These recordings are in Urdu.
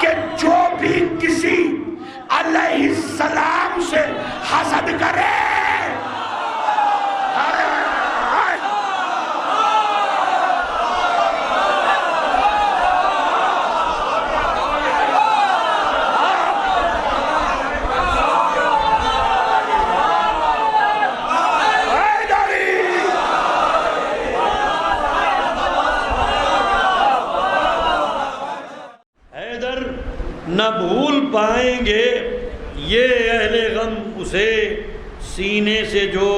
کہ جو بھی کسی علیہ السلام سے حسد کرے نہ بھول پائیں گے یہ اہل غم اسے، سینے سے جو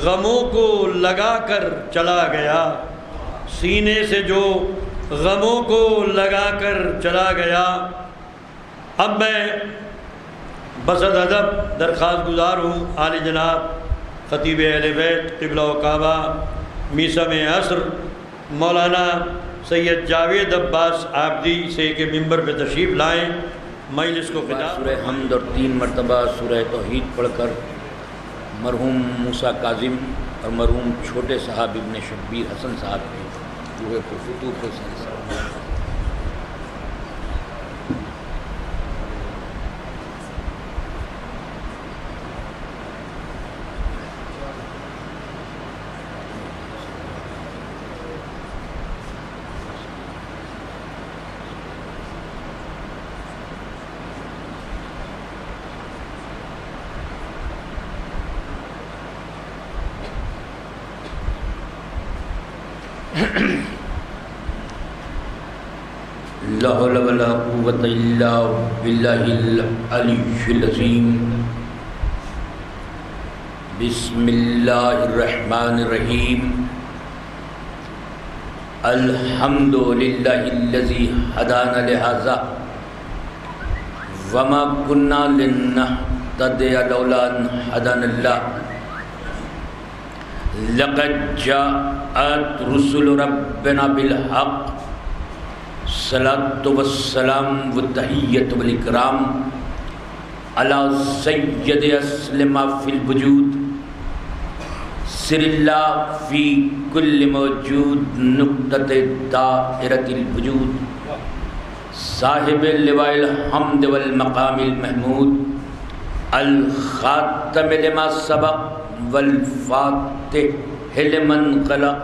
غموں کو لگا کر چلا گیا، سینے سے جو غموں کو لگا کر چلا گیا۔ اب میں بصد ادب درخواست گزار ہوں عالی جناب خطیب اہل بیت قبلہ و کعبہ میثم عصر مولانا سید جاوید عباس عابدی سے کہ ممبر پہ تشریف لائیں، مجلس کو خطاب۔ سورہ حمد اور 3 مرتبہ سورہ توحید پڑھ کر مرحوم موسیٰ کاظم اور مرحوم چھوٹے صاحب ابن شبیر حسن صاحب کے روح پرفتوح کو سلسلہ۔ لا حول ولا قوة الا باللہ العلی العظیم۔ بسم اللہ الرحمن الرحیم۔ الحمد للہ الذی ہدانا لہذا وما كنا لنہتدی لولا ان ہدانا اللہ۔ لقد جاءت رسل ربنا بالحق صلاۃ والسلام والتحیۃ والاکرام علی سید اسلم فی الوجود سر اللہ فی کل موجود نقطۃ دائرۃ الوجود صاحب اللواء الحمد والمقام المحمود الخاتم لما سبق والفاتح لمن خلق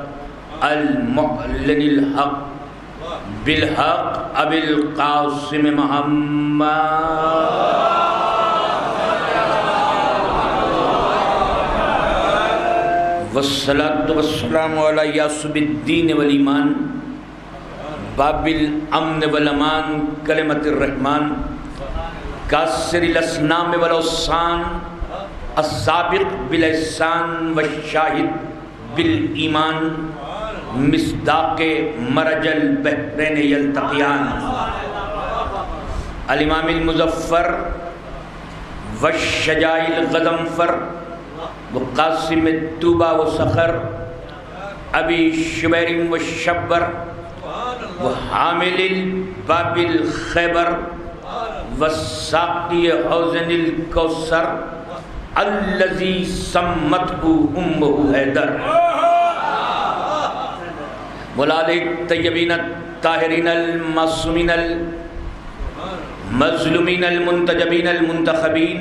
المعلن الحق بالحق ابی القاسم محمد والصلاة والسلام علی یاسب الدین والایمان باب الامن والامان کلمۃ الرحمن کاسر الاسنام والاوثان السابق بالاحسان والشاہد بالایمان مصداق مرج البحرین یلتقیان الامام المظفر والشجاع الغضنفر وقاسم الطوبہ وسخر ابی شبیر والشبر وحامل الباب الخیبر والساقی حوضن الکوثر الذی سمته امہ حیدر مولاد الطیبین الطاہرین المعصومین المظلومین المنتجبین المنتخبین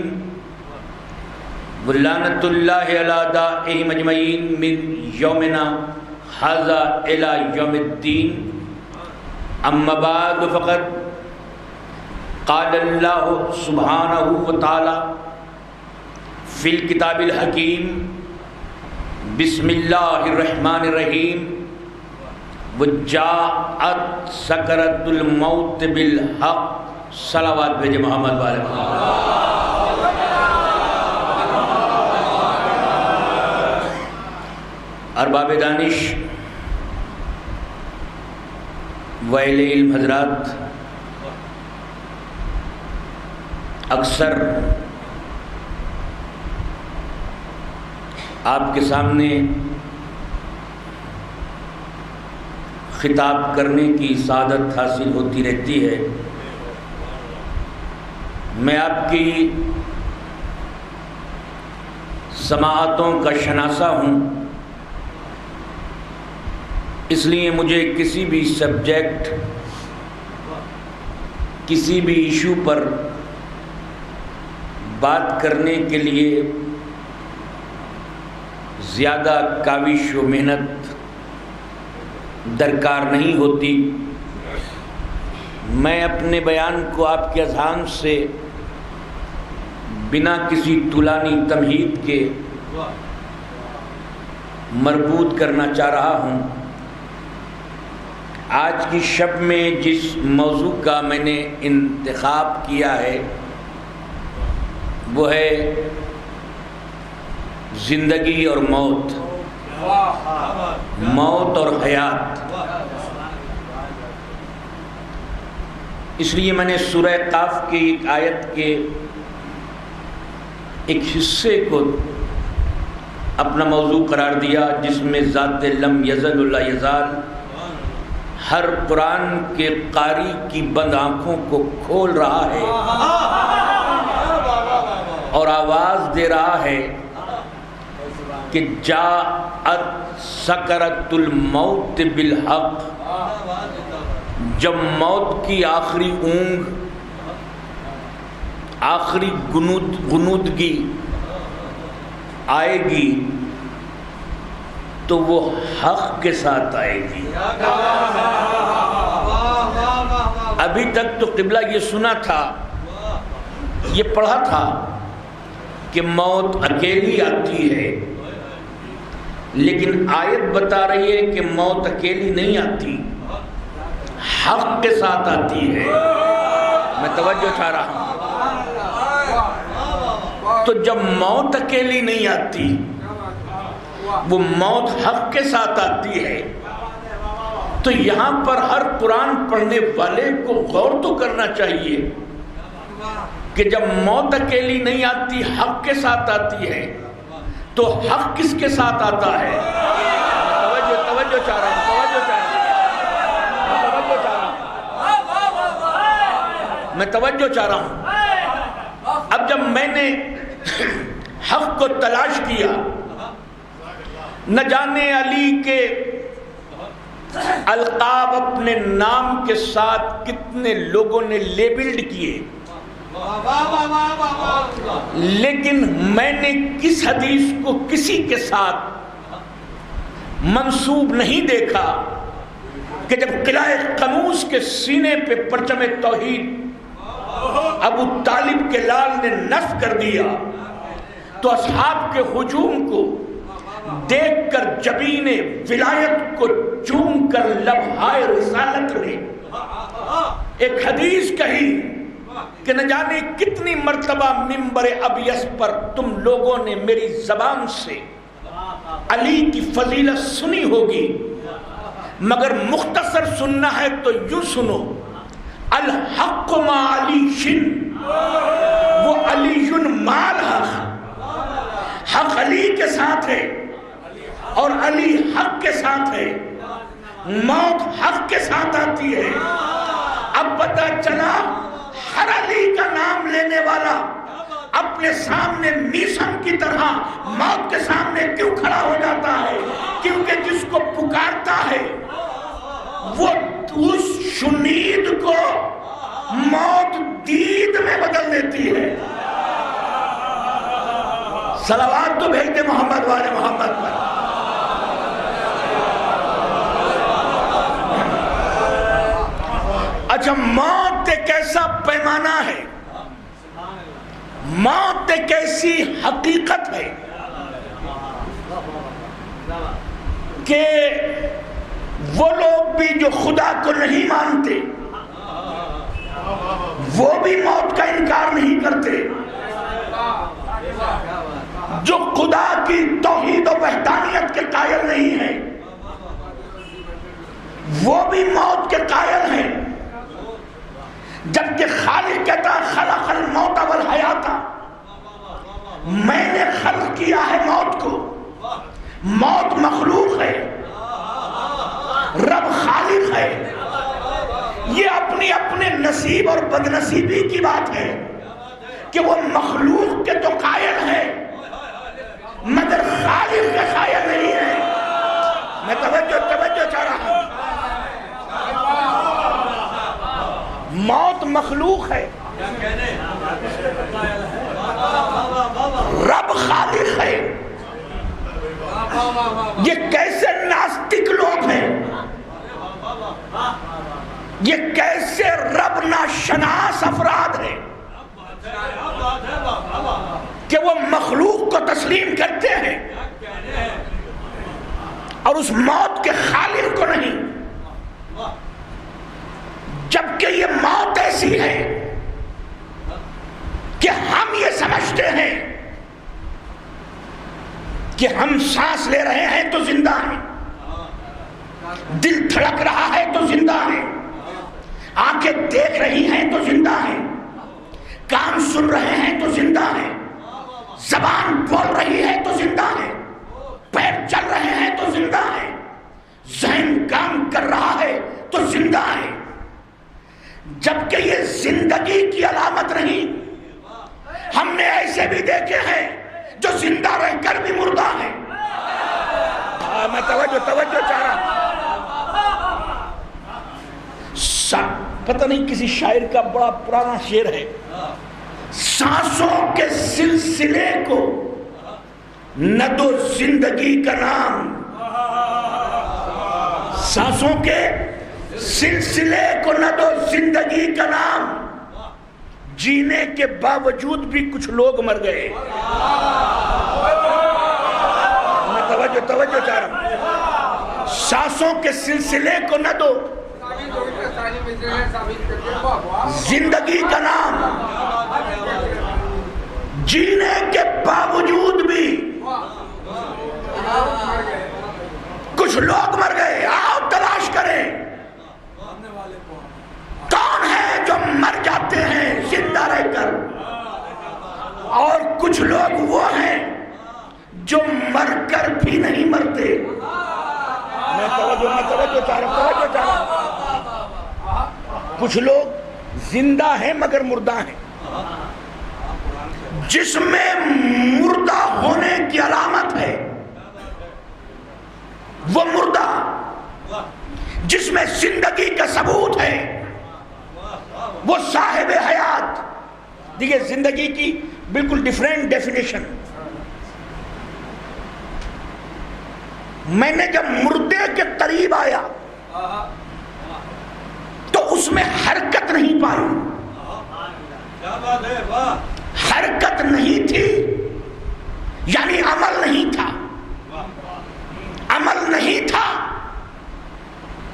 ولعنۃ اللہ علی اعدائہم اجمعین من یومنا ھذا الی یوم الدین۔ اما بعد فقد قال اللہ سبحانہ وتعالی فی الکتاب الحکیم بسم اللہ الرحمن الرحیم وجاءت سکرۃ الموت بالحق۔ صلوات بھیجے محمد والے محمد۔ ارباب دانش و اہل علم حضرات، اکثر آپ کے سامنے خطاب کرنے کی سعادت حاصل ہوتی رہتی ہے۔ میں آپ کی سماعتوں کا شناسہ ہوں، اس لیے مجھے کسی بھی سبجیکٹ کسی بھی ایشو پر بات کرنے کے لیے زیادہ کاوش و محنت درکار نہیں ہوتی. میں اپنے بیان کو آپ کے اذہان سے بنا کسی طولانی تمہید کے مربوط کرنا چاہ رہا ہوں. آج کی شب میں جس موضوع کا میں نے انتخاب کیا ہے وہ ہے زندگی اور موت، موت اور حیات. اس لیے میں نے سورہ قاف کی ایک آیت کے ایک حصے کو اپنا موضوع قرار دیا جس میں ذات لم یزل لا یزال ہر قرآن کے قاری کی بند آنکھوں کو کھول رہا ہے اور آواز دے رہا ہے کہ جاءت سکرۃ الموت بالحق. جب موت کی آخری اونگ، آخری غنودگی آئے گی تو وہ حق کے ساتھ آئے گی. ابھی تک تو قبلہ یہ سنا تھا، یہ پڑھا تھا کہ موت اکیلی آتی ہے، لیکن آیت بتا رہی ہے کہ موت اکیلی نہیں آتی، حق کے ساتھ آتی ہے. میں توجہ چاہ رہا ہوں. تو جب موت اکیلی نہیں آتی، وہ موت حق کے ساتھ آتی ہے، تو یہاں پر ہر قرآن پڑھنے والے کو غور تو کرنا چاہیے کہ جب موت اکیلی نہیں آتی، حق کے ساتھ آتی ہے، تو حق کس کے ساتھ آتا ہے؟ توجہ چاہ رہا ہوں. میں توجہ چاہ رہا ہوں. اب جب میں نے حق کو تلاش کیا، نہ جانے علی کے القاب اپنے نام کے ساتھ کتنے لوگوں نے لیبلڈ کیے، لیکن میں نے کس حدیث کو کسی کے ساتھ منسوب نہیں دیکھا کہ جب قلعہ قنوس کے سینے پہ پرچم توحید ابو طالب کے لال نے نصب کر دیا تو اصحاب کے ہجوم کو دیکھ کر جبین ولایت کو چوم کر لبہائے رسالت نے ایک حدیث کہی کہ نہ جانے کتنی مرتبہ منبر ابیس پر تم لوگوں نے میری زبان سے علی کی فضیلت سنی ہوگی، مگر مختصر سننا ہے تو یوں سنو: الحق ما علی شن، وہ علی مال حق، حق علی کے ساتھ ہے اور علی حق کے ساتھ ہے. موت حق کے ساتھ آتی ہے. اب پتہ چلا ہر علی کا نام لینے والا اپنے سامنے میسم کی طرح موت کے سامنے کیوں کھڑا ہو جاتا ہے؟ کیونکہ جس کو پکارتا ہے وہ اس شنید کو موت دید میں بدل دیتی ہے. صلوات تو بھیج دے محمد والے محمد پر. اچھا، موت ایک ایسا پیمانہ ہے، موت ایک ایسی حقیقت ہے کہ وہ لوگ بھی جو خدا کو نہیں مانتے وہ بھی موت کا انکار نہیں کرتے، جو خدا کی توحید و وحدانیت کے قائل نہیں ہیں وہ بھی موت کے قائل ہیں. جبکہ خالق کہتا خلق الموت والحیات، میں نے خلق کیا ہے موت کو. موت مخلوق ہے، رب خالق ہے. یہ اپنی اپنے نصیب اور بدنصیبی کی بات ہے کہ وہ مخلوق کے تو قائل ہے مگر خالق کے قائل نہیں ہے. میں توجہ چاہ رہا ہوں. موت مخلوق ہے، رب خالق ہے. یہ کیسے ناستک لوگ ہیں، یہ کیسے رب ناشناس افراد ہیں کہ وہ مخلوق کو تسلیم کرتے ہیں اور اس موت کے خالق کو نہیں. جبکہ یہ موت ایسی ہے کہ ہم یہ سمجھتے ہیں کہ ہم سانس لے رہے ہیں تو زندہ ہیں، دل دھڑک رہا ہے تو زندہ ہیں، آنکھیں دیکھ رہی ہیں تو زندہ ہیں، کان سن رہے ہیں تو زندہ ہیں، زبان بول رہی ہے تو زندہ ہیں، پیر چل رہے ہیں تو زندہ ہیں، ذہن کام کر رہا ہے تو زندہ ہیں. جبکہ یہ زندگی کی علامت نہیں. ہم نے ایسے بھی دیکھے ہیں جو زندہ رہ کر بھی مردہ ہیں. میں توجہ چاہ رہا. پتہ نہیں کسی شاعر کا بڑا پرانا شعر ہے، سانسوں کے سلسلے کو نہ دو زندگی کا نام، سانسوں کے سلسلے کو نہ دو زندگی کا نام، جینے کے باوجود بھی کچھ لوگ مر گئے. میں توجہ چاہ رہا ہوں. سانسوں کے سلسلے کو نہ دو زندگی کا نام، جینے کے باوجود بھی کچھ لوگ مر گئے. آؤ تلاش کریں کون ہے جو مر جاتے ہیں زندہ رہ کر، اور کچھ لوگ وہ ہیں جو مر کر بھی نہیں مرتے. میں توجہ چاہ رہا ہوں. کچھ لوگ زندہ ہیں مگر مردہ ہیں. جس میں مردہ ہونے کی علامت ہے وہ مردہ، جس میں زندگی کا ثبوت ہے وہ صاحب حیات. دیکھیے زندگی کی بالکل ڈیفرنٹ ڈیفینیشن. میں نے جب مردے کے قریب آیا تو اس میں حرکت نہیں پائی. حرکت نہیں تھی یعنی عمل نہیں تھا. عمل نہیں تھا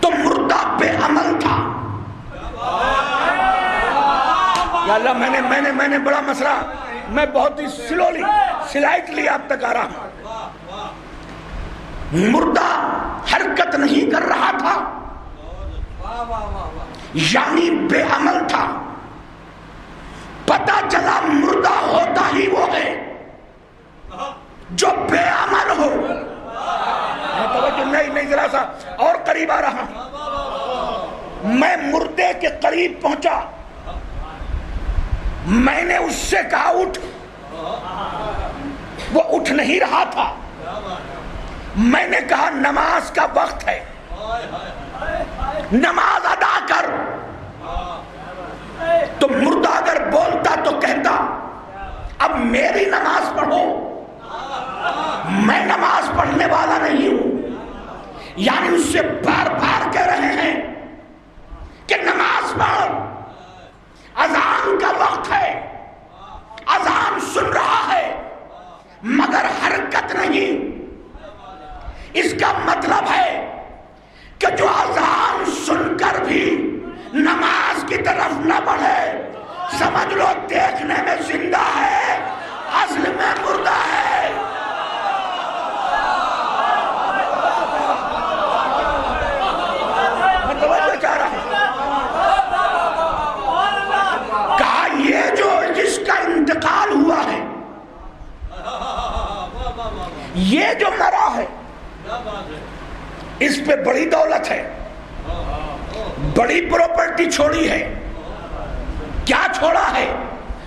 تو مردہ بے عمل تھا. یا اللہ میں نے بڑا مسئلہ، میں بہت ہی سلائٹلی آپ تک آ رہا ہوں. مردہ حرکت نہیں کر رہا تھا یعنی بے عمل تھا. پتہ چلا مردہ ہوتا ہی وہ ہے جو بے عمل ہو. نہیں ذرا سا اور قریب آ رہا ہوں. میں مردے کے قریب پہنچا، میں نے اس سے کہا اٹھ. وہ اٹھ نہیں رہا تھا. میں نے کہا نماز کا وقت ہے، نماز ادا کر. تو مردہ اگر بولتا تو کہتا اب میری نماز پڑھو. میں نماز پڑھنے والا نہیں ہوں. یعنی اس سے بار بار کہہ رہے ہیں کہ نماز پڑھ، اذان کا وقت ہے، اذان سن رہا ہے مگر حرکت نہیں. اس کا مطلب ہے کہ جو اذان سن کر بھی نماز کی طرف نہ بڑھے، سمجھ لو دیکھنے میں زندہ ہے اصل میں مردہ ہے. میں توجہ چاہ رہا ہوں. کہا یہ جو جس کا انتقال ہوا ہے، یہ جو مرا ہے، اس پہ بڑی دولت ہے، بڑی پراپرٹی چھوڑی ہے. کیا چھوڑا ہے؟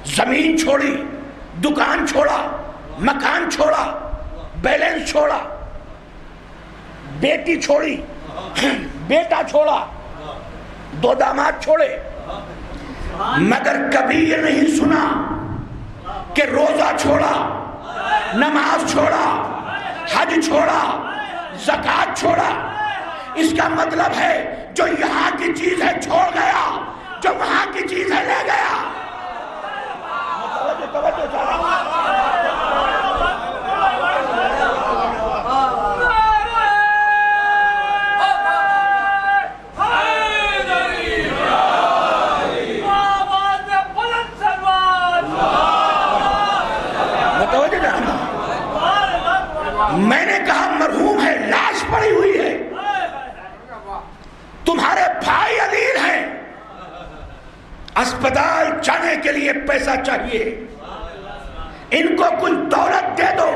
زمین چھوڑی، دکان چھوڑا، مکان چھوڑا، بیلنس چھوڑا، بیٹی چھوڑی، بیٹا چھوڑا، 2 داماد چھوڑے. مگر کبھی یہ نہیں سنا کہ روزہ چھوڑا، نماز چھوڑا، حج چھوڑا، زکوٰۃ چھوڑا۔ اس کا مطلب ہے جو یہاں کی چیز ہے چھوڑ گیا، جو وہاں کی چیز ہے لے گیا۔ میں نے کہا مرحوم ہے، لاش پڑی ہوئی ہے، تمہارے بھائی علیل ہیں، اسپتال جانے کے لیے پیسہ چاہیے، ان کو کچھ دولت دے دو۔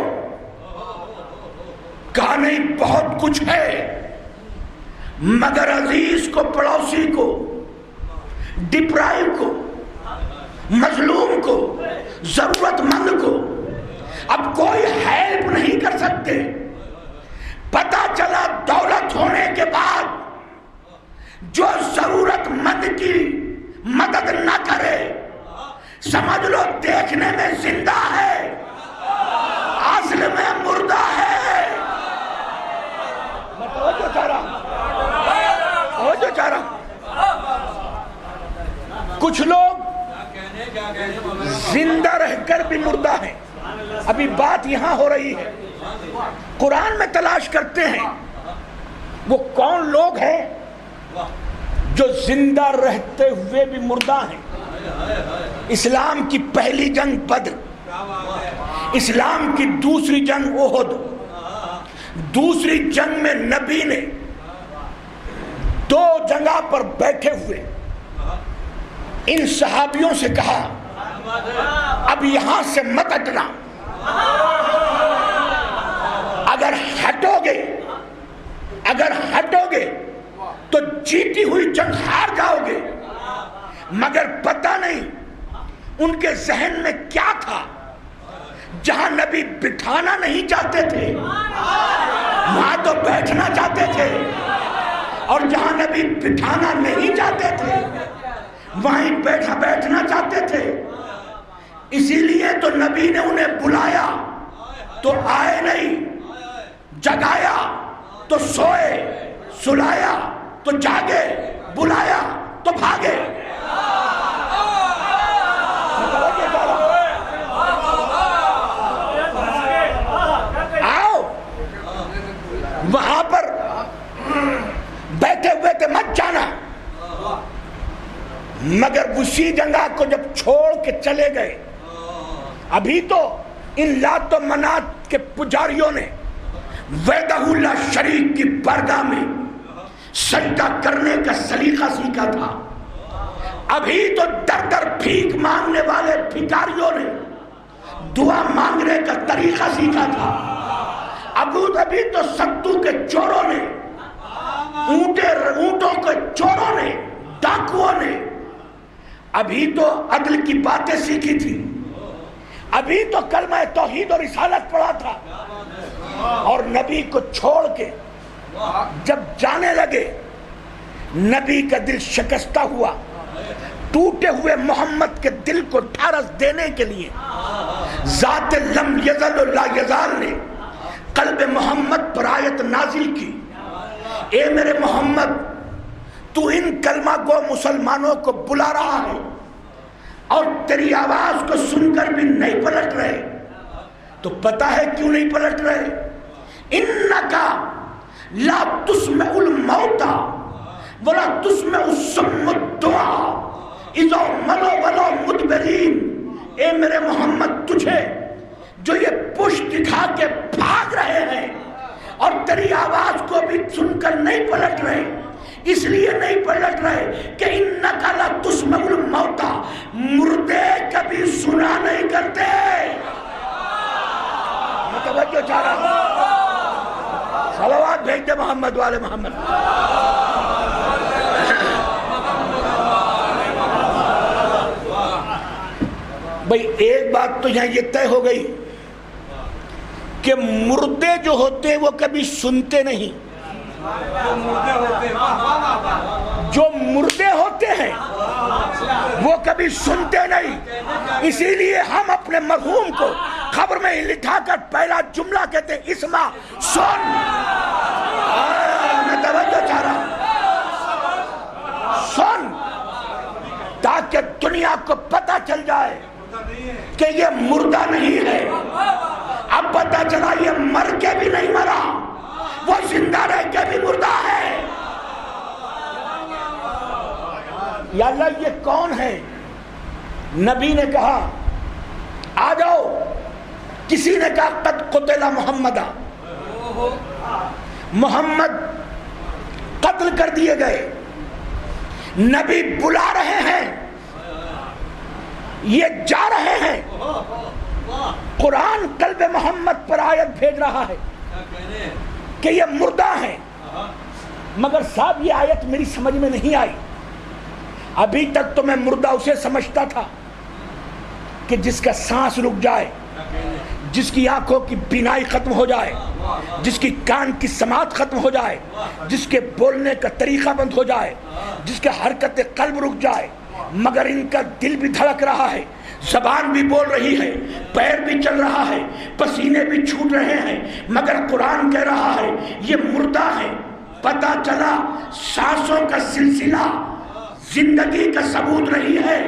کہا نہیں، بہت کچھ ہے، مگر عزیز کو، پڑوسی کو، ڈپرائیو کو، مظلوم کو، ضرورت مند کو اب کوئی ہیلپ نہیں کر سکتے۔ پتہ چلا دولت ہونے کے بعد جو ضرورت مند کی مدد نہ کرے، سمجھ لو دیکھنے میں زندہ ہے، اصل میں مردہ ہے۔ جو چاہ رہا کچھ لوگ زندہ رہ کر بھی مردہ ہیں۔ ابھی بات یہاں ہو رہی ہے، قرآن میں تلاش کرتے ہیں وہ کون لوگ ہیں جو زندہ رہتے ہوئے بھی مردہ ہیں۔ اسلام کی پہلی جنگ بدر، اسلام کی دوسری جنگ احد، دوسری جنگ میں نبی نے دو جگہ پر بیٹھے ہوئے ان صحابیوں سے کہا اب یہاں سے مت ہٹنا، اگر ہٹو گے تو جیتی ہوئی جنگ ہار جاؤ گے۔ مگر پتہ نہیں ان کے ذہن میں کیا تھا، جہاں نبی بٹھانا نہیں چاہتے تھے وہاں تو بیٹھنا چاہتے تھے، اور جہاں نبی بٹھانا نہیں چاہتے تھے وہیں بیٹھنا چاہتے تھے۔ اسی لیے تو نبی نے انہیں بلایا تو آئے نہیں، جگایا تو سوئے، سلایا تو جاگے، بلایا تو بھاگے۔ آؤ وہاں پر بیٹھے ہوئے تھے، مت جانا۔ مگر اسی جگہ کو جب چھوڑ کے چلے گئے، ابھی تو ان لات و منات کے پجاریوں نے وحدہ لا شریک کی بارگاہ میں سجدہ کرنے کا سلیقہ سیکھا تھا، ابھی تو در در بھیک مانگنے والے بھکاریوں نے دعا مانگنے کا طریقہ سیکھا تھا، ابھی تو ستو کے چوروں نے، اونٹوں کے چوروں نے، ڈاکوؤں نے ابھی تو عدل کی باتیں سیکھی تھی، ابھی تو کلمہ توحید اور رسالت پڑھا تھا، اور نبی کو چھوڑ کے جب جانے لگے نبی کا دل شکستہ ہوا۔ ٹوٹے ہوئے محمد کے دل کو ڈھارس دینے کے لیے ذات لم یزل لا یزال نے قلب محمد پر آیت نازل کی، اے میرے محمد تو ان کلمہ گو مسلمانوں کو بلا رہا ہے اور تیری آواز کو سن کر بھی نہیں پلٹ رہے، تو پتہ ہے کیوں نہیں پلٹ رہے؟ انکا لا تسمع الموتى ولا تسمع الصم الدعاء اذا ملوا ولا مدبرین۔ اے میرے محمد تجھے جو یہ پشت دکھا کے بھاگ رہے ہیں اور تیری آواز کو بھی سن کر نہیں پلٹ رہے، اس لیے نہیں پلٹ رہے کہ انکا لا تسمع الموتى، مردے کبھی سنا نہیں کرتے۔ متوجہ چاہ رہا صلوات بھیج دے محمد والے محمد۔ بھئی ایک بات تو یہاں یہ طے ہو گئی کہ مردے جو ہوتے ہیں وہ کبھی سنتے نہیں، جو مردے ہوتے ہیں وہ کبھی سنتے نہیں. اسی لیے ہم اپنے مرحوم کو خبر میں لٹھا کر پہلا جملہ کہتے ہیں اسمع سن. میں توجہ چاہ رہا ہوں, سن, تاکہ دنیا کو پتہ چل جائے کہ یہ مردہ نہیں ہے. اب پتہ چلا یہ مر کے بھی نہیں مرا, وہ زندہ رہ کے بھی مردہ ہے. یا اللہ یہ کون ہے؟ نبی نے کہا آ جاؤ. کسی نے کہا قد قتل محمد, محمد قتل کر دیے گئے. نبی بلا رہے ہیں, یہ جا رہے ہیں. قرآن قلب محمد پر آیت بھیج رہا ہے کہ یہ مردہ ہیں. مگر صاحب یہ آیت میری سمجھ میں نہیں آئی. ابھی تک تو میں مردہ اسے سمجھتا تھا کہ جس کا سانس رک جائے, جس کی آنکھوں کی بینائی ختم ہو جائے, جس کی کان کی سماعت ختم ہو جائے, جس کے بولنے کا طریقہ بند ہو جائے, جس کے حرکت قلب رک جائے. مگر ان کا دل بھی دھڑک رہا ہے, زبان بھی بول رہی ہے, پیر بھی چل رہا ہے, پسینے بھی چھوٹ رہے ہیں, مگر قرآن کہہ رہا ہے یہ مردہ ہے. پتہ چلا سانسوں کا سلسلہ زندگی کا ثبوت نہیں ہے.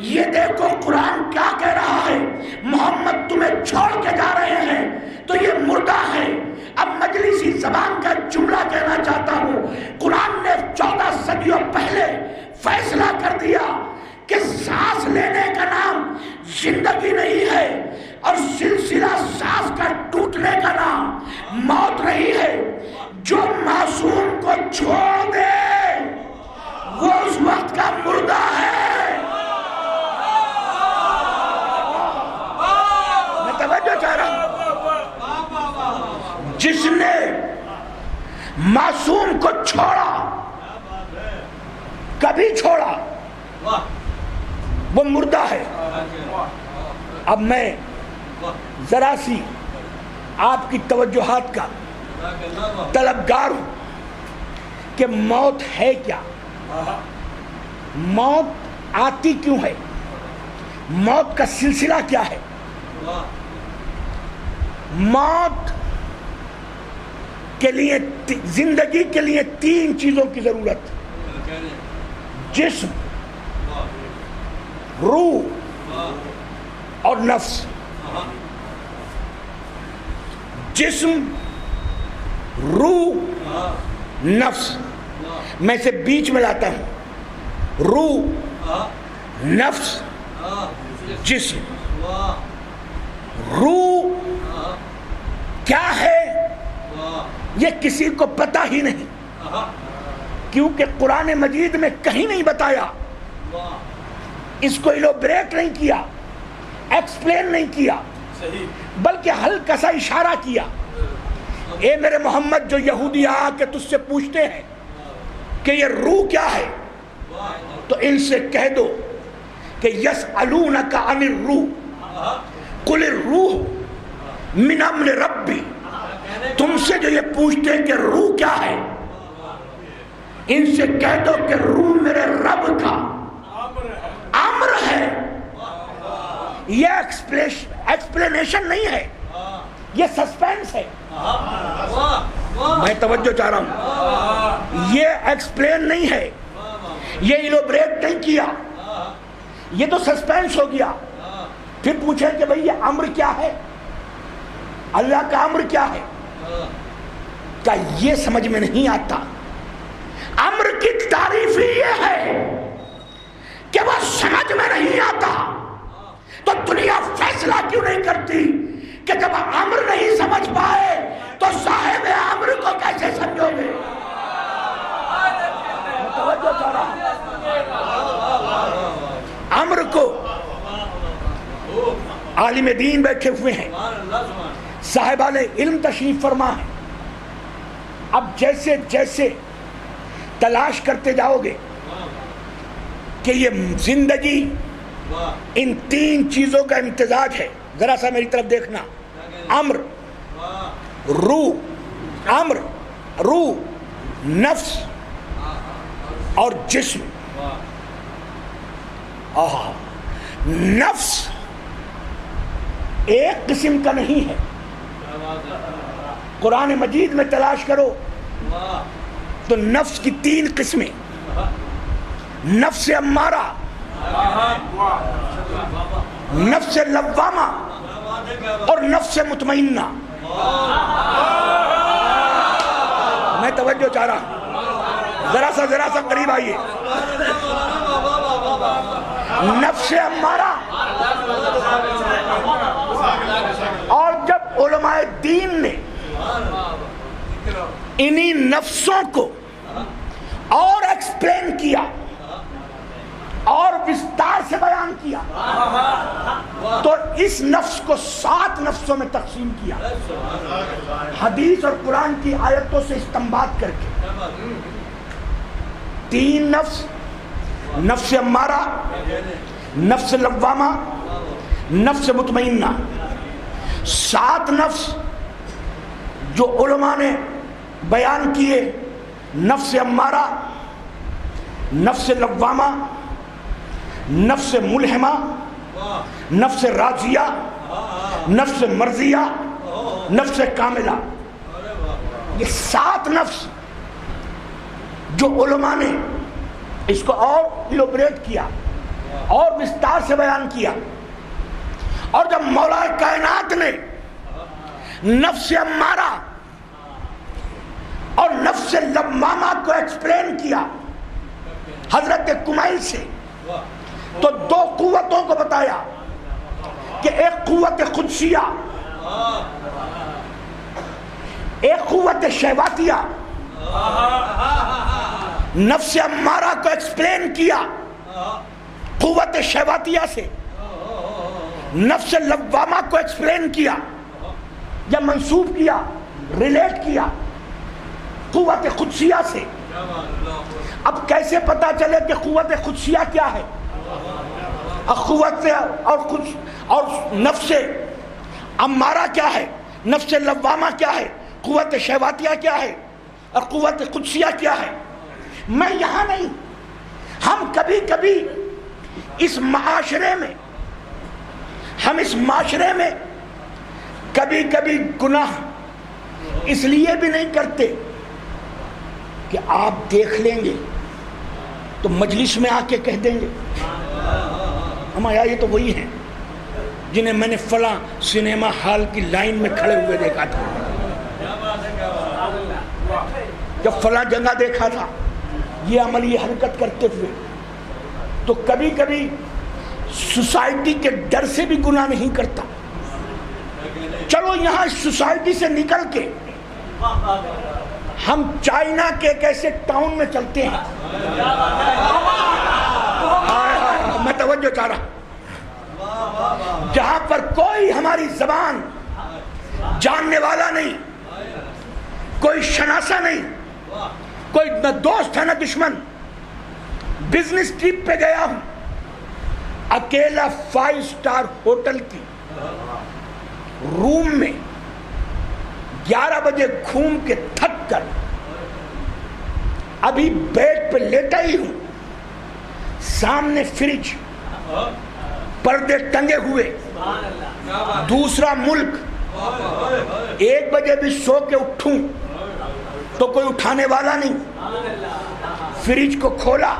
یہ دیکھو قرآن کیا کہہ رہا ہے, محمد تمہیں چھوڑ کے جا رہے ہیں تو یہ مردہ ہے. اب مجلسی زبان کا جملہ کہنا چاہتا ہوں. قرآن نے 14 صدیوں پہلے فیصلہ کر دیا کہ سانس لینے کا نام زندگی نہیں ہے, اور سلسلہ سانس کا ٹوٹنے کا نام موت نہیں ہے. جو معصوم کو چھوڑ دے وہ اس وقت کا مردہ ہے. میں توجہ چاہ رہا ہوں. جس نے معصوم کو چھوڑا, کبھی چھوڑا, وہ مردہ ہے. اب میں ذرا سی آپ کی توجہات کا طلبگار ہوں کہ موت ہے کیا, موت آتی کیوں ہے, موت کا سلسلہ کیا ہے. موت کے لیے, زندگی کے لیے 3 چیزوں کی ضرورت: جسم, روح اور نفس. جسم, روح, نفس. میں اسے بیچ میں لاتا ہوں. روح, نفس, جسم. روح کیا ہے یہ کسی کو پتہ ہی نہیں, کیونکہ قرآن مجید میں کہیں نہیں بتایا. اس کو ایلوبریٹ نہیں کیا, ایکسپلین نہیں کیا, بلکہ ہلکا سا اشارہ کیا. اے میرے محمد, جو یہودی آ کے تجھ سے پوچھتے ہیں کہ یہ روح کیا ہے, تو ان سے کہہ دو کہ یسألونک عن الروح قل الروح من امر ربی. تم سے جو یہ پوچھتے ہیں کہ روح کیا ہے, ان سے کہہ دو کہ روح میرے رب کا امر ہے. یہ ایکسپلینیشن نہیں ہے, یہ سسپینس ہے. میں توجہ چاہ رہا ہوں. یہ ایکسپلین نہیں ہے, یہ ایلوبریٹ نہیں کیا, یہ تو سسپینس ہو گیا. پھر پوچھیں کہ بھئی یہ امر کیا ہے, اللہ کا امر کیا ہے, کیا یہ سمجھ میں نہیں آتا. امر کی تعریف ہی یہ ہے کہ وہ سمجھ میں نہیں آتا. تو دنیا فیصلہ کیوں نہیں کرتی کہ جب امر نہیں سمجھ پائے تو صاحب امر کو کیسے سمجھو گے. متوجہ چاہ رہا ہوں. امر کو عالم دین بیٹھے ہوئے ہیں, صاحبان علم تشریف فرما ہے. اب جیسے جیسے تلاش کرتے جاؤ گے کہ یہ زندگی ان 3 چیزوں کا امتزاج ہے. ذرا سا میری طرف دیکھنا. امر, روح, امر, روح, نفس اور جسم. نفس ایک قسم کا نہیں ہے. قرآن مجید میں تلاش کرو تو نفس کی 3 قسمیں: نفس امارہ، نفس لوامہ اور نفس مطمئنہ. میں توجہ چاہ رہا ہوں، ذرا سا قریب آئیے. نفس امارہ، اور جب علماء دین نے انہی نفسوں کو اور ایکسپلین کیا اور وستار سے بیان کیا تو اس نفس کو 7 نفسوں میں تقسیم کیا، حدیث اور قرآن کی آیتوں سے استنباط کر کے. 3 نفس: نفس امارہ، نفس لوامہ، نفس مطمئنہ. 7 نفس جو علماء نے بیان کیے: نفس امارہ، نفس لوامہ، نفس ملہمہ، نفس راضیہ، نفس مرضیہ، نفس کاملہ. یہ 7 نفس جو علماء نے اس کو اور ایلوبریٹ کیا اور وستار سے بیان کیا. اور جب مولا کائنات نے نفس امارہ اور نفس لوامہ کو ایکسپلین کیا حضرت کمیل سے، تو 2 قوتوں کو بتایا کہ ایک قوت قدسیہ، ایک قوت شہواتیہ. نفس امارہ کو ایکسپلین کیا قوت شہواتیہ سے، نفس لوامہ کو ایکسپلین کیا یا منسوب کیا، ریلیٹ کیا قوت قدسیہ سے. اب کیسے پتا چلے کہ قوت قدسیہ کیا ہے، قوت اور نفس امارہ کیا ہے، نفس لوامہ کیا ہے، قوت شہواتیہ کیا ہے اور قوت قدسیہ کیا ہے؟ میں یہاں نہیں، ہم کبھی کبھی اس معاشرے میں کبھی کبھی گناہ اس لیے بھی نہیں کرتے کہ آپ دیکھ لیں گے تو مجلس میں آ کے کہہ دیں گے ہمارا یہ تو وہی ہیں جنہیں میں نے فلاں سنیما ہال کی لائن میں کھڑے ہوئے دیکھا تھا، جب فلاں جگہ دیکھا تھا یہ عمل، یہ حرکت کرتے ہوئے. تو کبھی کبھی سوسائٹی کے ڈر سے بھی گناہ نہیں کرتا. چلو یہاں سوسائٹی سے نکل کے ہم چائنا کے ایک ایسے ٹاؤن میں چلتے ہیں، میں توجہ چاہ رہا، جہاں پر کوئی ہماری زبان جاننے والا نہیں، کوئی شناسا نہیں، کوئی نہ دوست ہے نہ دشمن. بزنس ٹرپ پہ گیا ہوں، اکیلا 5 اسٹار ہوٹل کی روم میں 11 بجے گھوم کے تھک کر ابھی بیڈ پہ لیٹا ہی ہوں، سامنے فریج، پردے ٹنگے ہوئے، دوسرا ملک. 1 بجے بھی سو کے اٹھوں تو کوئی اٹھانے والا نہیں. فریج کو کھولا،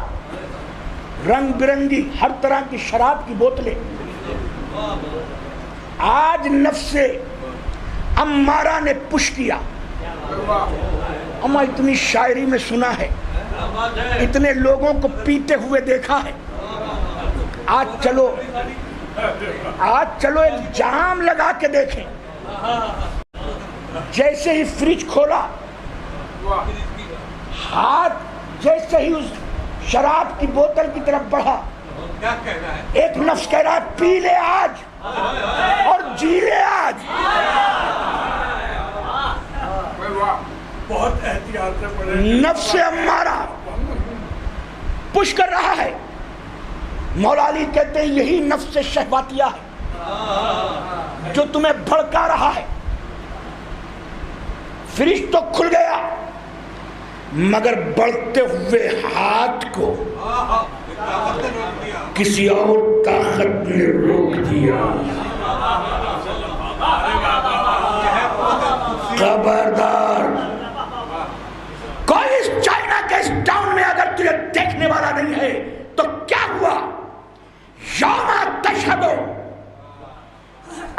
رنگ برنگی ہر طرح کی شراب کی بوتلیں. آج نفس امارہ نے پش کیا. اما اتنی شاعری میں سنا ہے، اتنے لوگوں کو پیتے ہوئے دیکھا ہے. آج چلو ایک جام لگا کے دیکھیں. جیسے ہی فریج کھولا، ہاتھ جیسے ہی اس شراب کی بوتل کی طرف بڑھا، ایک نفس کہہ رہا ہے پی لے آج اور جی لے آج. بہت احتیاط سے پڑھے. نفس امارہ پش کر رہا ہے. مولا علی کہتے ہیں یہی نفس شہواتیہ ہے جو تمہیں بھڑکا رہا ہے. فریج تو کھل گیا مگر بڑھتے ہوئے ہاتھ کو کسی اور طاقت نے روک دیا. خبردار کوئی اس چائنا کے اس ٹاؤن میں اگر تجھے دیکھنے والا نہیں ہے تو کیا ہوا؟ یوم تشہد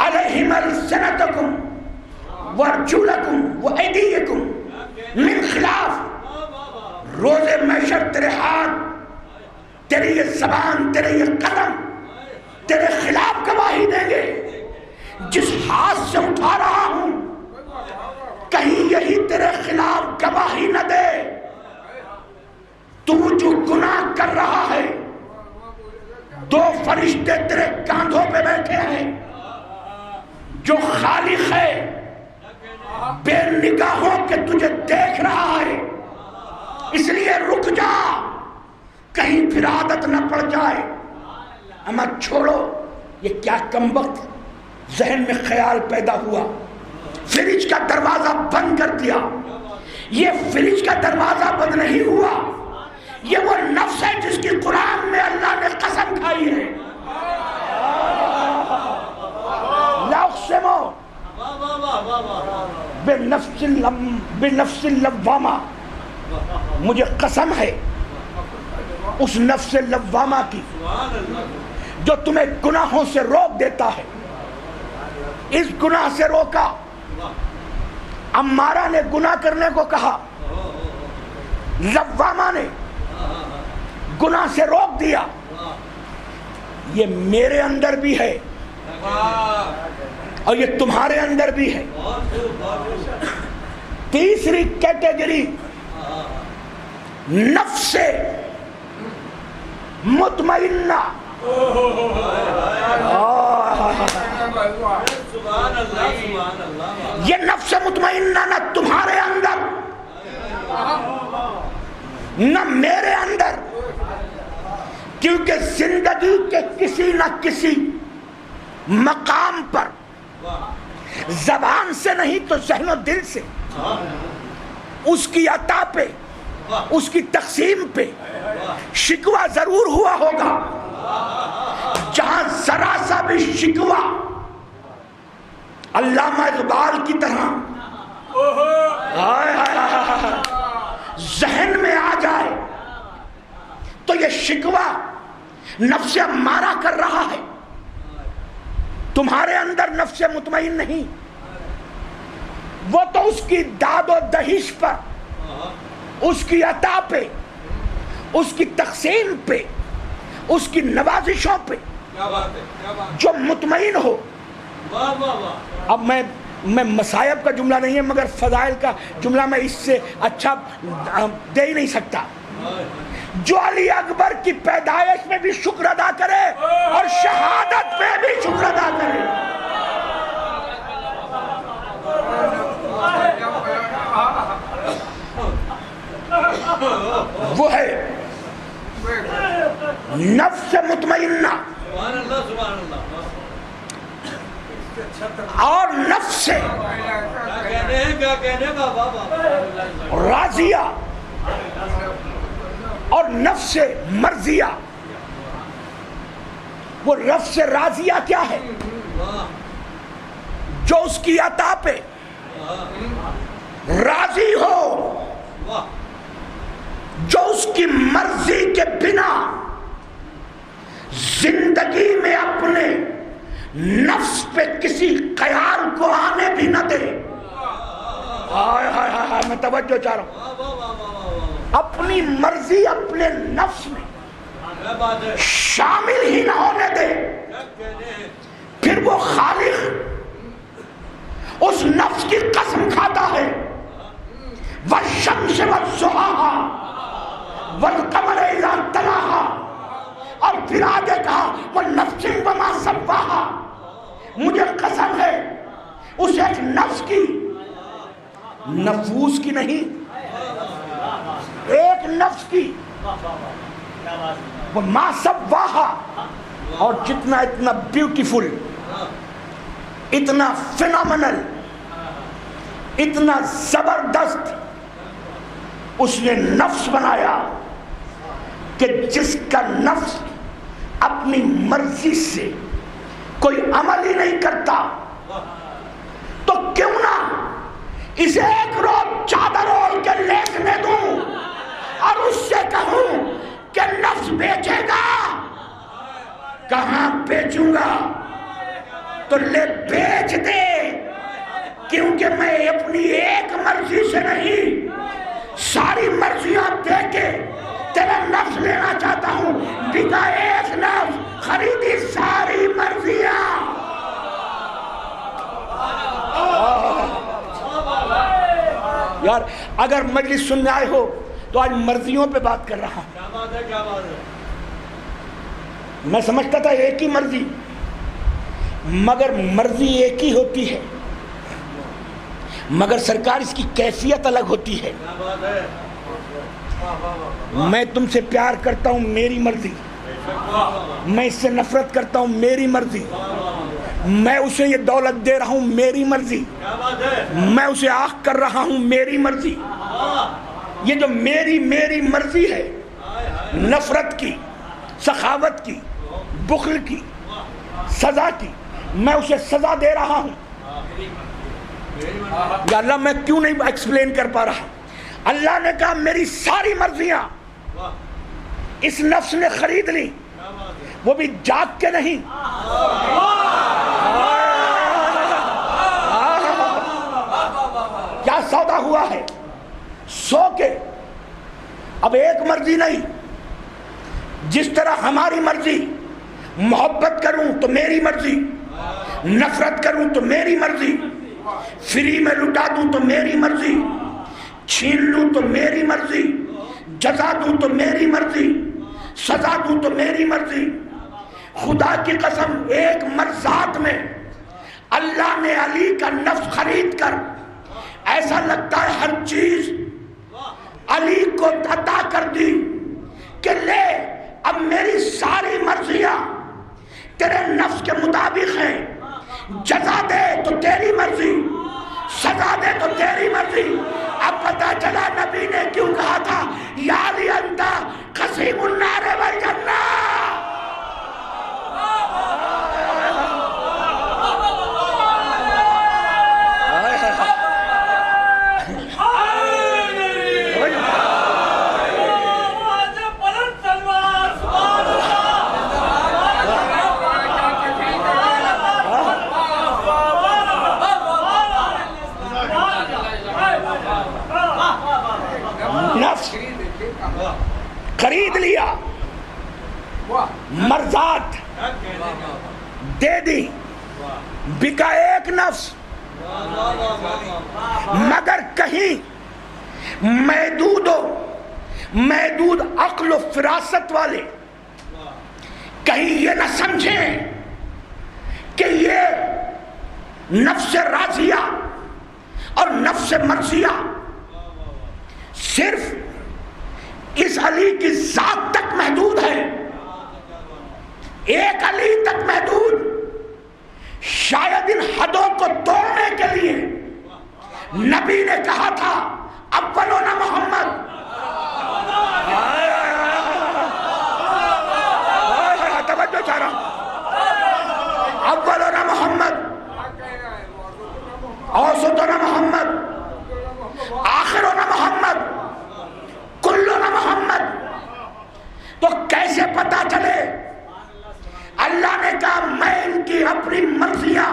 علیہم السنتکم وارجلکم وایدیکم من خلاف. روز محشر تیرے ہاتھ، تیری یہ زبان، تیرے یہ قدم تیرے خلاف گواہی دیں گے. جس ہاتھ سے اٹھا رہا ہوں کہیں یہی تیرے خلاف گواہی نہ دے. تو جو گناہ کر رہا ہے، دو فرشتے تیرے کاندھوں پہ بیٹھے ہیں. جو خالق ہے بے نگاہوں کے تجھے دیکھ رہا ہے، اس لیے رک جا کہیں پھر عادت نہ پڑ جائے. اما چھوڑو، یہ کیا کمبخت ذہن میں خیال پیدا ہوا. فریج کا دروازہ بند کر دیا. یہ فریج کا دروازہ بند نہیں ہوا، یہ وہ نفس ہے جس کی قرآن میں اللہ نے قسم کھائی ہے. لا اقسم بنفس اللوامہ، مجھے قسم ہے اس نفس لوامہ کی جو تمہیں گناہوں سے روک دیتا ہے. اس گناہ سے روکا. امارہ نے گناہ کرنے کو کہا، لوامہ نے گناہ سے روک دیا. یہ میرے اندر بھی ہے اور یہ تمہارے اندر بھی ہے. تیسری کیٹیگری نفس مطمئنہ. یہ نفس مطمئنہ نہ تمہارے اندر نہ میرے اندر، کیونکہ زندگی کے کسی نہ کسی مقام پر زبان سے نہیں تو ذہن و دل سے اس کی عطا پہ، اس کی تقسیم پہ شکوہ ضرور ہوا ہوگا. جہاں ذرا سا بھی شکوہ علامہ اقبال کی طرح ذہن میں آ جائے تو یہ شکوہ نفس امارہ کر رہا ہے. تمہارے اندر نفس مطمئن نہیں، وہ تو اس کی داد و دہش پر، اس کی عطا پہ، اس کی تقسیم پہ، اس کی نوازشوں پہ جو مطمئن ہو. اب میں مصائب کا جملہ نہیں ہے مگر فضائل کا جملہ میں اس سے اچھا دے ہی نہیں سکتا. جو علی اکبر کی پیدائش میں بھی شکر ادا کرے اور شہادت میں بھی شکر ادا کرے. وہ ہے نفس مطمئنہ. اور نفس راضیہ اور نفس مرضیہ. وہ نفس راضیہ کیا ہے؟ جو اس کی عطا پہ راضی ہو، جو اس کی مرضی کے بنا زندگی میں اپنے نفس پہ کسی خیال کو آنے بھی نہ دے. میں توجہ چاہ رہا ہوں. اپنی مرضی اپنے نفس میں شامل ہی نہ ہونے دے. پھر وہ خالق اس نفس کی قسم کھاتا ہے، والشمس والضحاها والقمر اذا تلاها، اور پھر آگے کہا والنفس وما سواها. مجھے قسم ہے اس ایک نفس کی، نفوس کی نہیں، ایک نفس کی، وہ ما سواها. اور جتنا اتنا بیوٹیفل، اتنا فینومنل، اتنا زبردست اس نے نفس بنایا کہ جس کا نفس اپنی مرضی سے کوئی عمل ہی نہیں کرتا تو کیوں نہ اسے ایک روز چادر اوڑھ کے لیٹنے دوں اور اس سے کہوں کہ نفس بیچے گا. کہاں بیچوں گا؟ تو لے بیچ دے، کیونکہ میں اپنی ایک مرضی سے نہیں ساری مرضیاں دے کے تیرا نفس لینا چاہتا ہوں. بکا ایک نفس، خریدی ساری مرضیاں. یار اگر مجلس سننے آئے ہو تو آج مرضیوں پہ بات کر رہا ہوں. میں سمجھتا تھا ایک ہی مرضی، مگر مرضی ایک ہی ہوتی ہے، مگر سرکار اس کی کیفیت الگ ہوتی ہے. میں تم سے پیار کرتا ہوں، میری مرضی. میں اس سے نفرت کرتا ہوں، میری مرضی. میں اسے یہ دولت دے رہا ہوں، میری مرضی. میں اسے آنکھ کر رہا ہوں، میری مرضی. یہ جو میری مرضی ہے، نفرت کی، سخاوت کی، بخل کی، سزا کی، میں اسے سزا دے رہا ہوں. یا اللہ میں کیوں نہیں ایکسپلین کر پا رہا. اللہ نے کہا میری ساری مرضیاں اس نفس نے خرید لی، وہ بھی جاگ کے نہیں. کیا سودا ہوا ہے؟ سو کے. اب ایک مرضی نہیں، جس طرح ہماری مرضی، محبت کروں تو میری مرضی، نفرت کروں تو میری مرضی، فری میں لٹا دوں تو میری مرضی، چھین لوں تو میری مرضی، جزا دوں تو میری مرضی، سزا دوں تو میری مرضی. خدا کی قسم ایک مرضات میں اللہ نے علی کا نفس خرید کر ایسا لگتا ہے ہر چیز علی کو عطا کر دی کہ لے اب میری ساری مرضیاں تیرے نفس کے مطابق ہیں. جزا دے تو تیری مرضی، سزا دے تو تیری مرضی. اب پتہ چلا نبی نے کیوں کہا تھا یا علی انت قسیم النار والجنہ. خرید لیا، مرضات دے دی، بکا ایک نفس. مگر کہیں محدود عقل و فراست والے کہیں یہ نہ سمجھیں کہ یہ نفس راضیہ اور نفس مرضیہ صرف اس علی کی ذات تک محدود ہے، ایک علی تک محدود. شاید ان حدوں کو توڑنے کے لیے نبی نے کہا تھا اولنا محمد. توجہ چاہ رہا ہوں. اولنا محمد، اوسطنا محمد، آخرنا محمد، کلنا محمد. تو کیسے پتا چلے؟ اللہ نے کہا میں ان کی اپنی مرضیاں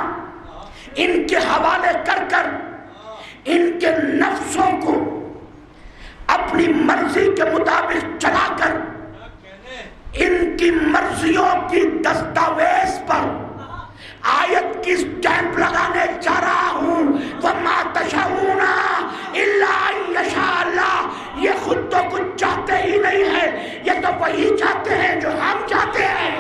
ان کے حوالے کر کر ان کے نفسوں کو اپنی مرضی کے مطابق چلا کر ان کی مرضیوں کی دستاویز پر آیت کی سٹیمپ لگانے جا رہا ہوں. وَمَا تَشَاءُونَ إِلَّا أَن يَشَاءَ اللَّهُ. یہ خود تو کچھ چاہتے ہی نہیں ہے، یہ تو وہی چاہتے ہیں جو ہم چاہتے ہیں.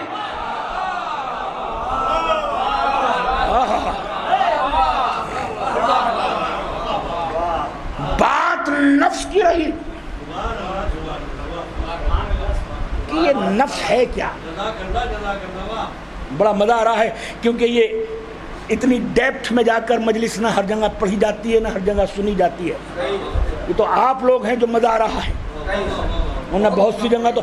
بات نفس کی رہی کہ یہ نفس ہے کیا. بڑا مزہ آ رہا ہے کیونکہ یہ اتنی ڈیپتھ میں جا کر مجلس نہ ہر جگہ پڑھی جاتی ہے نہ ہر جگہ سنی جاتی ہے. یہ تو آپ لوگ ہیں جو مزہ آ رہا ہے، ورنہ بہت سی جگہ تو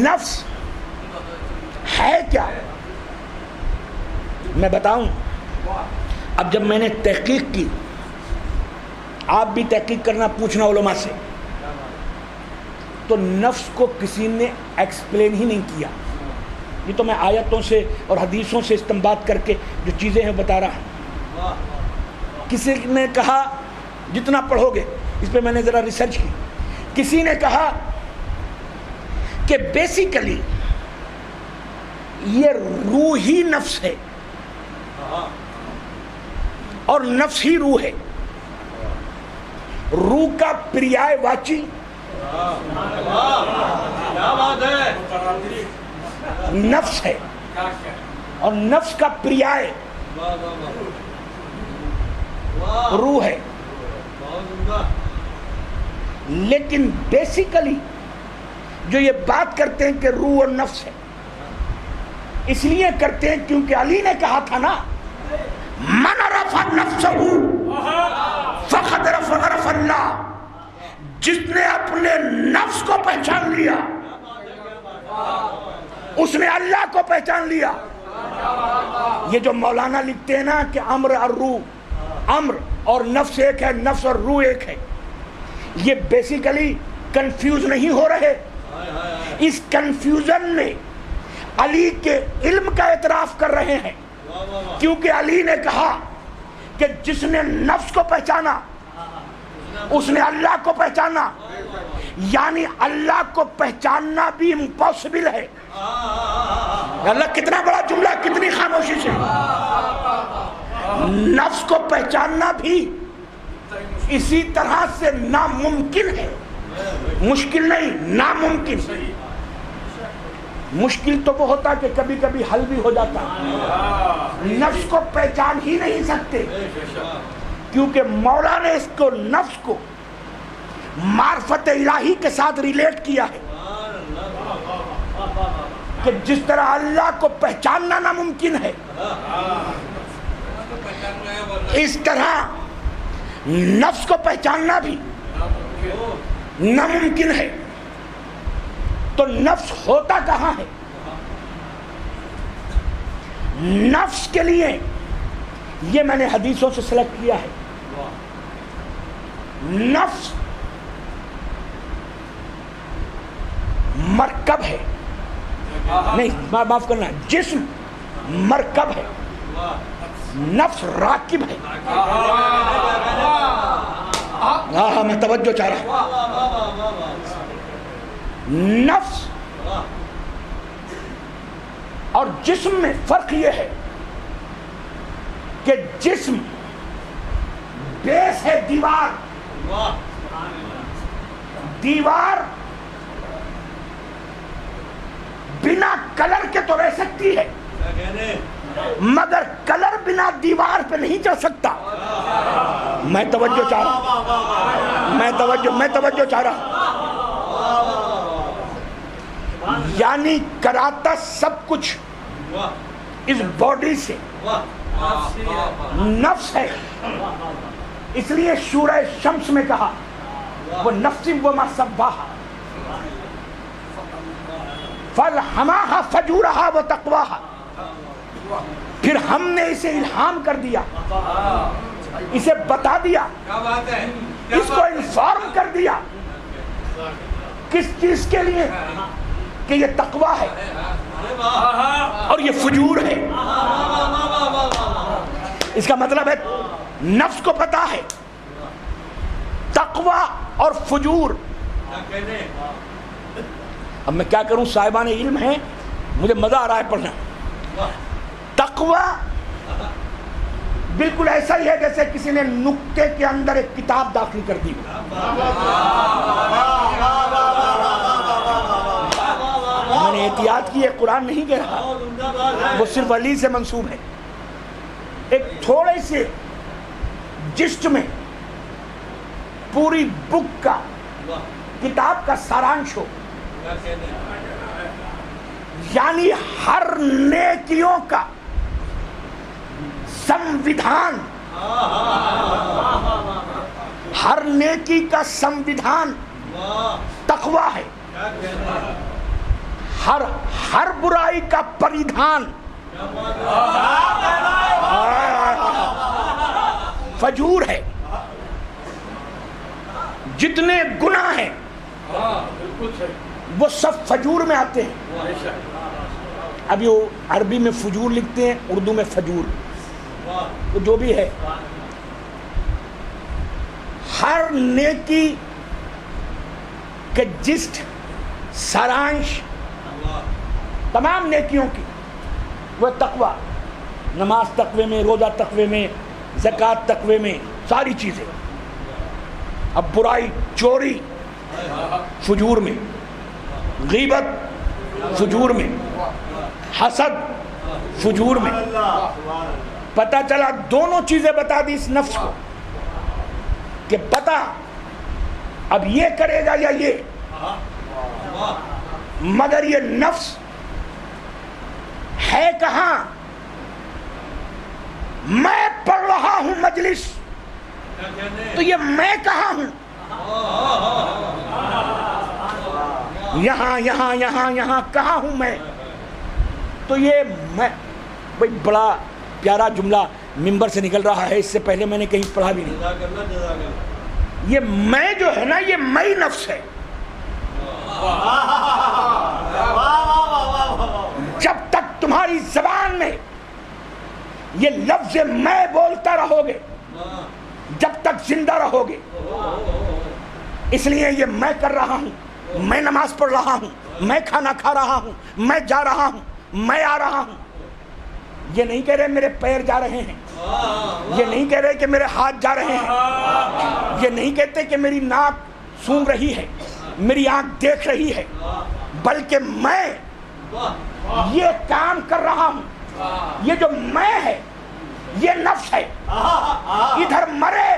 نفس ہے کیا؟ میں بتاؤں. اب جب میں نے تحقیق کی، آپ بھی تحقیق کرنا، پوچھنا علماء سے، تو نفس کو کسی نے ایکسپلین ہی نہیں کیا. یہ تو میں آیتوں سے اور حدیثوں سے استنباط کر کے جو چیزیں ہیں بتا رہا ہوں. کسی نے کہا، جتنا پڑھو گے اس پہ میں نے ذرا ریسرچ کی، کسی نے کہا کہ بیسیکلی یہ روح ہی نفس ہے اور نفس ہی روح ہے. روح کا پریائے واچی نفس ہے اور نفس کا پریائے روح ہے. لیکن بیسیکلی جو یہ بات کرتے ہیں کہ روح اور نفس ہے، اس لیے کرتے ہیں کیونکہ علی نے کہا تھا نا، من عرف نفسہ فقد عرف اللہ. جس نے اپنے نفس کو پہچان لیا اس نے اللہ کو پہچان لیا. یہ جو مولانا لکھتے ہیں نا کہ امر اور روح، امر اور نفس ایک ہے، نفس اور روح ایک ہے، یہ بیسیکلی کنفیوز نہیں ہو رہے. اس کنفیوژن میں علی کے علم کا اعتراف کر رہے ہیں، کیونکہ علی نے کہا کہ جس نے نفس کو پہچانا اس نے اللہ کو پہچانا. یعنی اللہ کو پہچاننا بھی امپاسبل ہے. اللہ کتنا بڑا جملہ، کتنی خاموشی سے. نفس کو پہچاننا بھی اسی طرح سے ناممکن ہے. مشکل نہیں، ناممکن. مشکل تو وہ ہوتا کہ کبھی کبھی حل بھی ہو جاتا. نفس کو پہچان ہی نہیں سکتے کیونکہ مولا نے اس کو، نفس کو، معرفت الہی کے ساتھ ریلیٹ کیا ہے کہ جس طرح اللہ کو پہچاننا ناممکن ہے اس طرح نفس کو پہچاننا بھی ناممکن ہے. تو نفس ہوتا کہاں ہے؟ نفس کے لیے یہ میں نے حدیثوں سے سلیکٹ کیا ہے. نفس مرکب ہے، نہیں معاف کرنا، جسم مرکب ہے، نفس راکب ہے. ہاں میں توجہ چاہ رہا ہوں. نفس اور جسم میں فرق یہ ہے کہ جسم بیس ہے، دیوار. دیوار بنا کلر کے تو رہ سکتی ہے مگر کلر بنا دیوار پہ نہیں چڑھ سکتا. میں توجہ چاہ رہا ہوں، میں توجہ چاہ رہا ہوں. یعنی کراتا سب کچھ اس باڈی سے نفس ہے. اس لیے سورہ شمس میں کہا وہ نفس وما سواہا فالہماہا فجورہا وتقواہا. پھر ہم نے اسے الہام کر دیا، اسے بتا دیا، اس کو انفارم کر دیا. کس چیز کے لیے؟ کہ یہ تقوی ہے اور یہ فجور ہے. اس کا مطلب ہے نفس کو پتا ہے تقوی اور فجور. اب میں کیا کروں، صاحبان علم ہیں، مجھے مزہ آ رہا ہے پڑھنا. تقوی بالکل ایسا ہی ہے جیسے کسی نے نقطے کے اندر ایک کتاب داخل کر دی. میں نے احتیاط کی ہے، قرآن نہیں کہہ رہا، وہ صرف علی سے منسوب ہے. ایک تھوڑے سے جسٹ میں پوری بک کا، کتاب کا سارانش ہو. یعنی ہر نیکیوں کا سمویدھان ہر نیکی کا سمویدھان تقویٰ ہے، ہر برائی کا پریدھان فجور ہے۔ جتنے گناہ ہیں وہ سب فجور میں آتے ہیں۔ ابھی وہ عربی میں فجور لکھتے ہیں، اردو میں فجور، تو جو بھی ہے، ہر نیکی کے جسٹ سارانش تمام نیکیوں کی وہ تقویٰ، نماز تقوی میں، روزہ تقوی میں، زکوٰۃ تقوی میں، ساری چیزیں۔ اب برائی، چوری فجور میں، غیبت فجور میں، حسد فجور میں۔ پتہ چلا دونوں چیزیں بتا دی اس نفس کو کہ پتہ اب یہ کرے گا یا یہ، مگر یہ نفس ہے کہاں؟ میں پڑھ رہا ہوں مجلس، تو یہ میں کہاں ہوں؟ یہاں یہاں یہاں یہاں کہاں ہوں میں؟ تو یہ میں، بھئی بڑا پیارا جملہ ممبر سے نکل رہا ہے، اس سے پہلے میں نے کہیں پڑھا بھی نہیں۔ یہ میں جو ہے نا، یہ میں نفس ہے۔ جب تک تمہاری زبان میں یہ لفظ میں بولتا رہو گے، جب تک زندہ رہو گے، اس لیے یہ میں کر رہا ہوں، میں نماز پڑھ رہا ہوں، میں کھانا کھا رہا ہوں، میں جا رہا ہوں، میں آ رہا ہوں۔ یہ نہیں کہہ رہے میرے پیر جا رہے ہیں، یہ نہیں کہہ رہے کہ میرے ہاتھ جا رہے ہیں، یہ نہیں کہتے کہ میری ناک سونگھ رہی ہے، میری آنکھ دیکھ رہی ہے، بلکہ میں یہ کام کر رہا ہوں۔ یہ جو میں ہے یہ نفس ہے، ادھر مرے،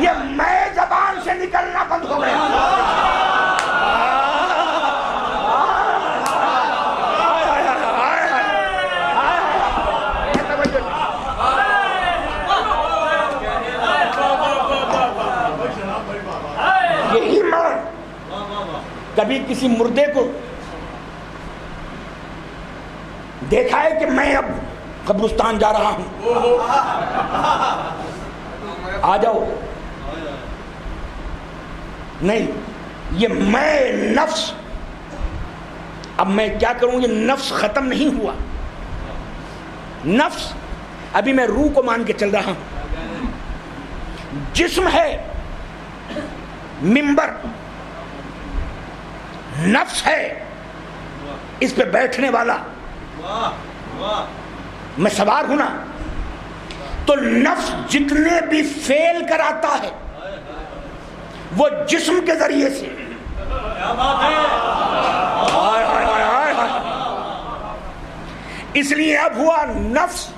یہ میں زبان سے نکلنا بند ہو گیا۔ یہی مرد کبھی کسی مردے کو دیکھا ہے کہ میں اب قبرستان جا رہا ہوں، آ جاؤ؟ نہیں، یہ میں نفس، اب میں کیا کروں؟ یہ نفس ختم نہیں ہوا۔ نفس ابھی میں روح کو مان کے چل رہا ہوں، جسم ہے ممبر، نفس ہے اس پہ بیٹھنے والا، میں سوار ہوں نا۔ تو نفس جتنے بھی فیل کراتا ہے وہ جسم کے ذریعے سے، اس لیے اب ہوا نفس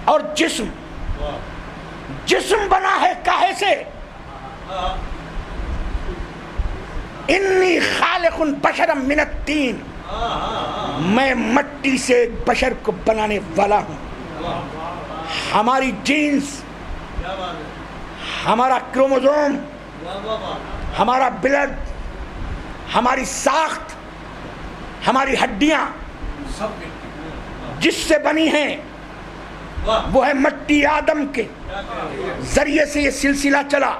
اور جسم۔ جسم بنا ہے کاہے سے؟ انی خالق بشرا من الطین، میں مٹی سے بشر کو بنانے والا ہوں۔ ہماری جینز، ہمارا کروموزوم، ہمارا بلڈ، ہماری ساخت، ہماری ہڈیاں جس سے بنی ہیں وہ ہے مٹی آدم کے ذریعے سے یہ سلسلہ چلا۔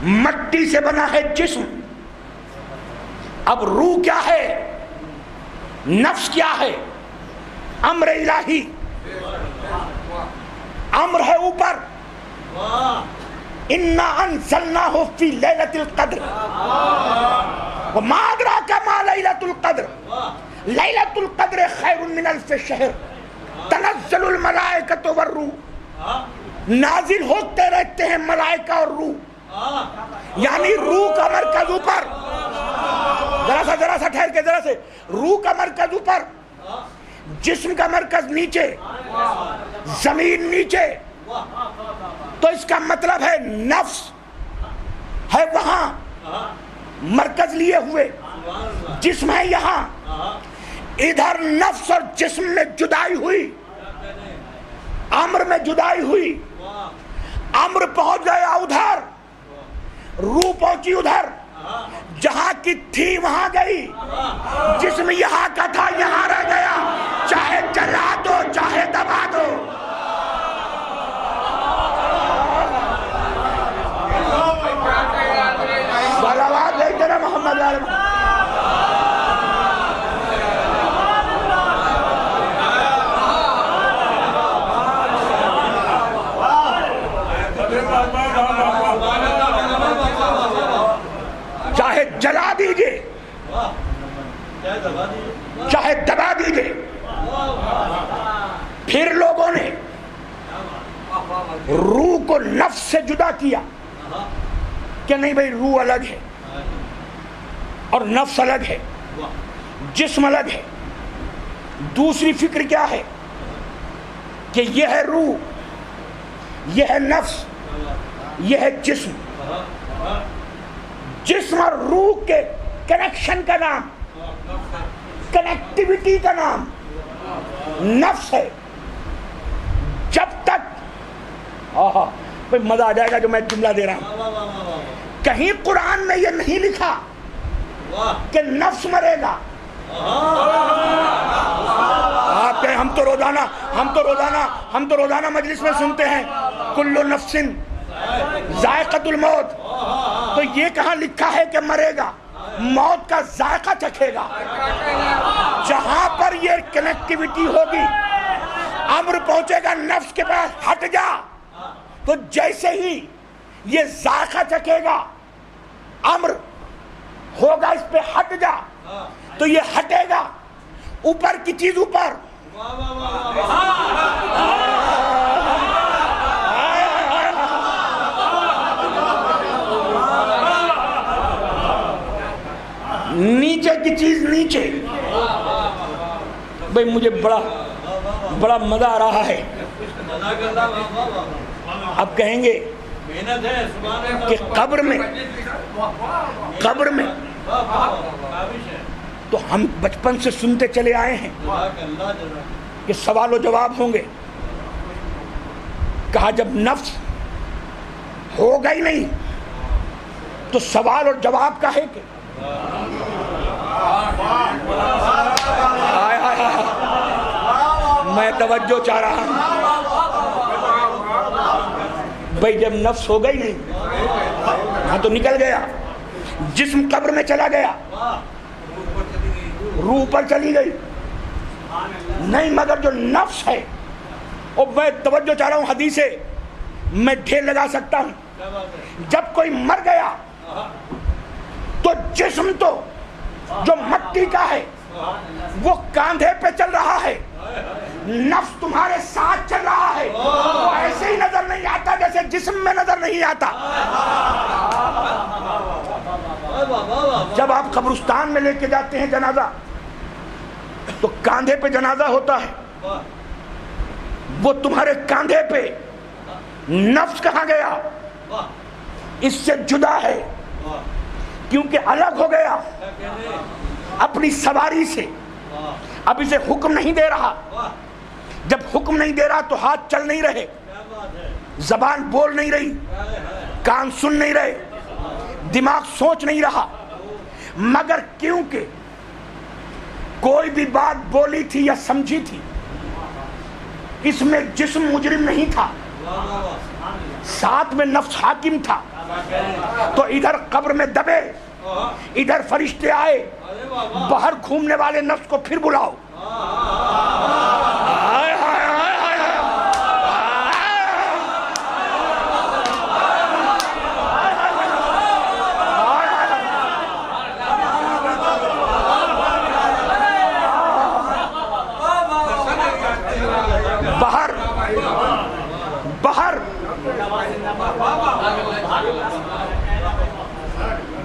مٹی سے بنا ہے جسم۔ اب روح کیا ہے؟ نفس کیا ہے؟ امر الہی، امر ہے اوپر۔ انا انزلناہ فی لیلۃ القدر وما ادراک ما لیلۃ القدر لیلۃ القدر خیر من الف شہر تنزل الملائکۃ والروح، نازل ہوتے رہتے ہیں ملائکہ اور روح، یعنی روح کا مرکز اوپر۔ ذرا سا ٹھہر کے، ذرا سے، روح کا مرکز اوپر، جسم کا مرکز نیچے، زمین نیچے۔ تو اس کا مطلب ہے نفس ہے وہاں مرکز لیے ہوئے، جسم ہے یہاں۔ ادھر نفس اور جسم میں جدائی ہوئی، امر میں جدائی ہوئی، امر پہنچ گیا ادھر، روح پہنچی ادھر، جہاں کی تھی وہاں گئی، جسم یہاں کا تھا یہاں رہ گیا، چاہے جلا دو چاہے دبا دو۔ صلوات بھیجتے رہے محمد علیہ وسلم۔ چاہے جلا دیجئے چاہے دبا دیجئے۔ پھر لوگوں نے روح کو نفس سے جدا کیا کہ نہیں بھئی روح الگ ہے اور نفس الگ ہے، جسم الگ ہے۔ دوسری فکر کیا ہے کہ یہ ہے روح، یہ ہے نفس، یہ ہے جسم۔ جسم اور روح کے کنیکشن کا نام، کنیکٹیوٹی کا نام نفس ہے۔ جب تک بھئی مزہ آ جائے گا جو میں جملہ دے رہا ہوں، کہیں قرآن میں یہ نہیں لکھا کہ نفس مرے گا۔ آپ کہیں ہم تو روزانہ مجلس میں سنتے ہیں کل نفس ذائقۃ الموت، تو یہ کہاں لکھا ہے کہ مرے گا؟ موت کا ذائقہ چکھے گا۔ جہاں پر یہ کنیکٹیوٹی ہوگی، امر پہنچے گا نفس کے پاس ہٹ جا، تو جیسے ہی یہ ذائقہ چکھے گا، امر ہوگا اس پہ ہٹ جا، تو یہ ہٹے گا اوپر کی چیز اوپر۔ نیچے کی چیز نیچے۔ بھئی مجھے بڑا مزہ آ رہا ہے۔ اب کہیں گے کہ قبر میں تو ہم بچپن سے سنتے چلے آئے ہیں کہ سوال و جواب ہوں گے۔ کہا جب نفس ہوگا ہی نہیں تو سوال اور جواب کا ہے کہ میں توجہ چاہ رہا ہوں۔ بھئی جب نفس ہوگا ہی نہیں، ہاں تو نکل گیا، جسم قبر میں چلا گیا، روح پر چلی گئی نہیں، مگر جو نفس ہے، اور میں توجہ چاہ رہا ہوں، حدیث ہے میں ڈھیر لگا سکتا ہوں۔ جب کوئی مر گیا تو جسم تو جو مٹی کا ہے وہ کاندھے پہ چل رہا ہے، نفس تمہارے ساتھ چل رہا ہے، وہ ایسے ہی نظر نہیں آتا جیسے جسم میں نظر نہیں آتا۔ جب آپ قبرستان میں لے کے جاتے ہیں جنازہ تو کاندھے پہ جنازہ ہوتا ہے، وہ تمہارے کاندھے پہ، نفس کہاں گیا؟ اس سے جدا ہے، کیونکہ الگ ہو گیا اپنی سواری سے۔ اب اسے حکم نہیں دے رہا، جب حکم نہیں دے رہا تو ہاتھ چل نہیں رہے، زبان بول نہیں رہی، کان سن نہیں رہے، دماغ سوچ نہیں رہا، مگر کیونکہ کوئی بھی بات بولی تھی یا سمجھی تھی، اس میں جسم مجرم نہیں تھا، ساتھ میں نفس حاکم تھا، تو ادھر قبر میں دبے، ادھر فرشتے آئے، باہر گھومنے والے نفس کو پھر بلاؤ۔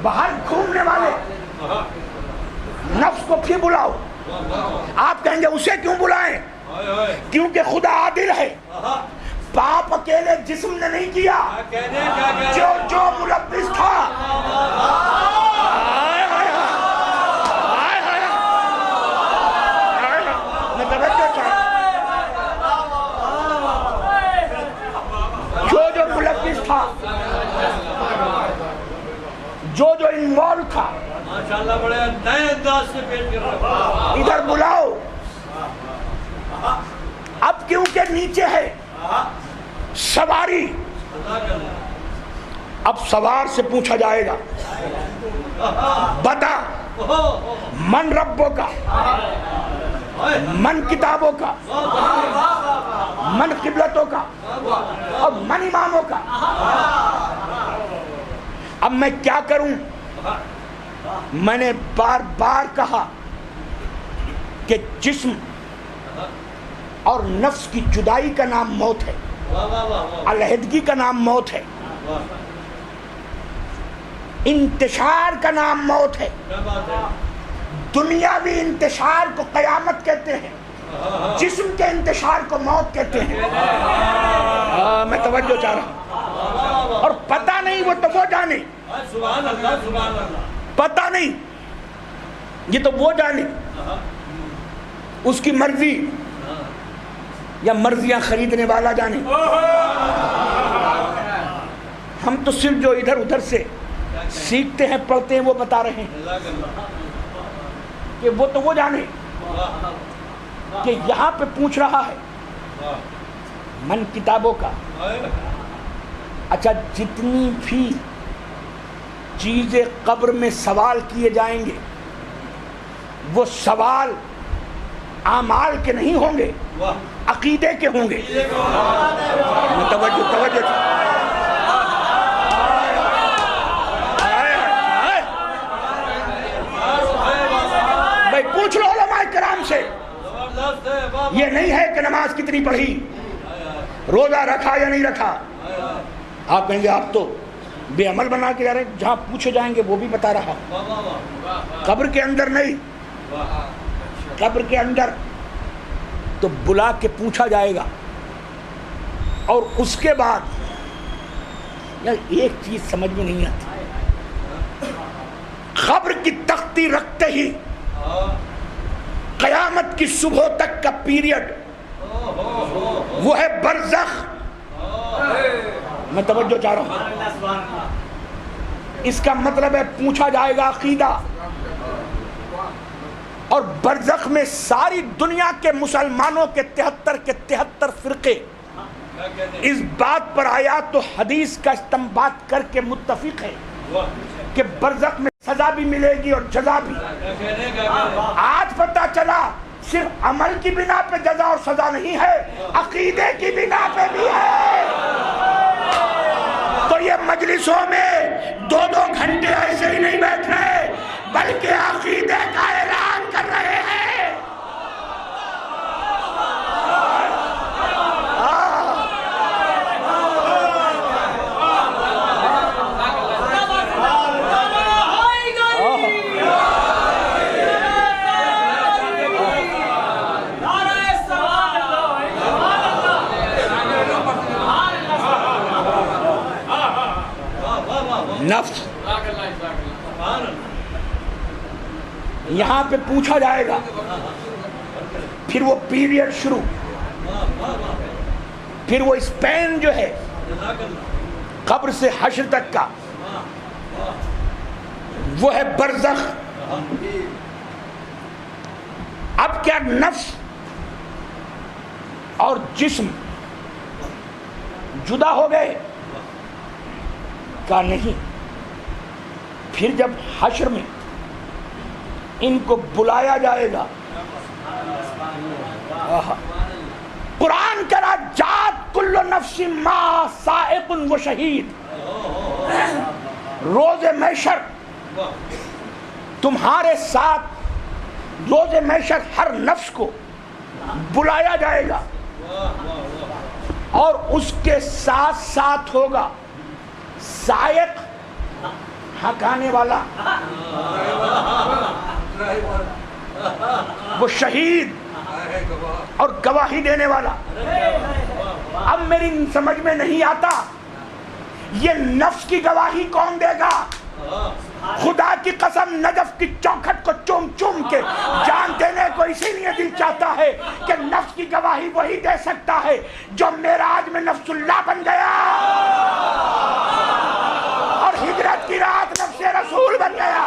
باہر گھومنے والے نفس کو پھر بلاؤ۔ آپ کہیں گے اسے کیوں بلائیں؟ کیونکہ خدا عادل ہے، پاپ اکیلے جسم نے نہیں کیا، جو ملبس تھا، جو ملبس تھا ماشاءاللہ بڑے نئے انداز سے پیش کر رہے ہیں. ادھر بلاؤ. اب کیونکہ نیچے ہے سواری, اب سوار سے پوچھا جائے گا بتا من ربوں کا, من کتابوں کا, من قبلتوں کا اور من اماموں کا. اب میں کیا کروں؟ میں نے بار بار کہا کہ جسم اور نفس کی جدائی کا نام موت ہے, علیحدگی کا نام موت ہے, انتشار کا نام موت ہے. دنیاوی انتشار کو قیامت کہتے ہیں, جسم کے انتشار کو موت کہتے ہیں. میں توجہ چاہ رہا ہوں. اور پتہ نہیں, وہ تو وہ جانے, سبحان اللہ سبحان اللہ. پتہ نہیں, یہ تو وہ جانے, اس کی مرضی یا مرضیاں خریدنے والا جانے. ہم تو صرف جو ادھر ادھر سے سیکھتے ہیں پڑھتے ہیں وہ بتا رہے ہیں کہ وہ تو وہ جانے. کہ یہاں پہ پوچھ رہا ہے من کتابوں کا. اچھا, جتنی بھی چیزیں قبر میں سوال کیے جائیں گے وہ سوال اعمال کے نہیں ہوں گے, عقیدے کے ہوں گے. توجہ بھائی پوچھ لو علماء کرام سے. یہ نہیں ہے کہ نماز کتنی پڑھی, روزہ رکھا یا نہیں رکھا. آپ کہیں گے آپ تو بے عمل بنا کے جا رہے ہیں. جہاں پوچھے جائیں گے وہ بھی بتا رہا ہوں. قبر کے اندر نہیں, قبر کے اندر تو بلا کے پوچھا جائے گا. اور اس کے بعد یار ایک چیز سمجھ میں نہیں آتی, قبر کی تختی رکھتے ہی قیامت کی صبح تک کا پیریڈ وہ ہے برزخ. میں توجہ چاہ رہا ہوں. اس کا مطلب ہے پوچھا جائے گا عقیدہ, اور برزخ میں ساری دنیا کے مسلمانوں کے 73 کے 73 فرقے اس بات پر آیات و حدیث کا استنباط کر کے متفق ہے کہ برزخ میں سزا بھی ملے گی اور جزا بھی. آج پتہ چلا صرف عمل کی بنا پہ جزا اور سزا نہیں ہے, عقیدے کی بنا پہ بھی ہے. تو یہ مجلسوں میں 2-2 گھنٹے ایسے ہی نہیں بیٹھ رہے بلکہ عقیدے کا اعلان کر رہے ہیں. نفس یہاں پہ پوچھا جائے گا, پھر وہ پیریڈ شروع, پھر وہ اسپین جو ہے قبر سے حشر تک کا وہ ہے برزخ. اب کیا نفس اور جسم جدا ہو گئے؟ کا نہیں. پھر جب حشر میں ان کو بلایا جائے گا, قرآن کہہ رہا جات کل نفس ما سائق و شہید. روز محشر تمہارے ساتھ روز محشر ہر نفس کو بلایا جائے گا اور اس کے ساتھ ساتھ ہوگا سائق, ہکانے والا, وہ شہید اور گواہی دینے والا. اب میری سمجھ میں نہیں آتا یہ نفس کی گواہی کون دے گا؟ خدا کی قسم نجف کی چوکھٹ کو چوم چوم کے جان دینے کو اسی لیے دل چاہتا ہے کہ نفس کی گواہی وہی دے سکتا ہے جو معراج میں نفس اللہ بن گیا اور ہجرت کی رات نفس رسول بن گیا.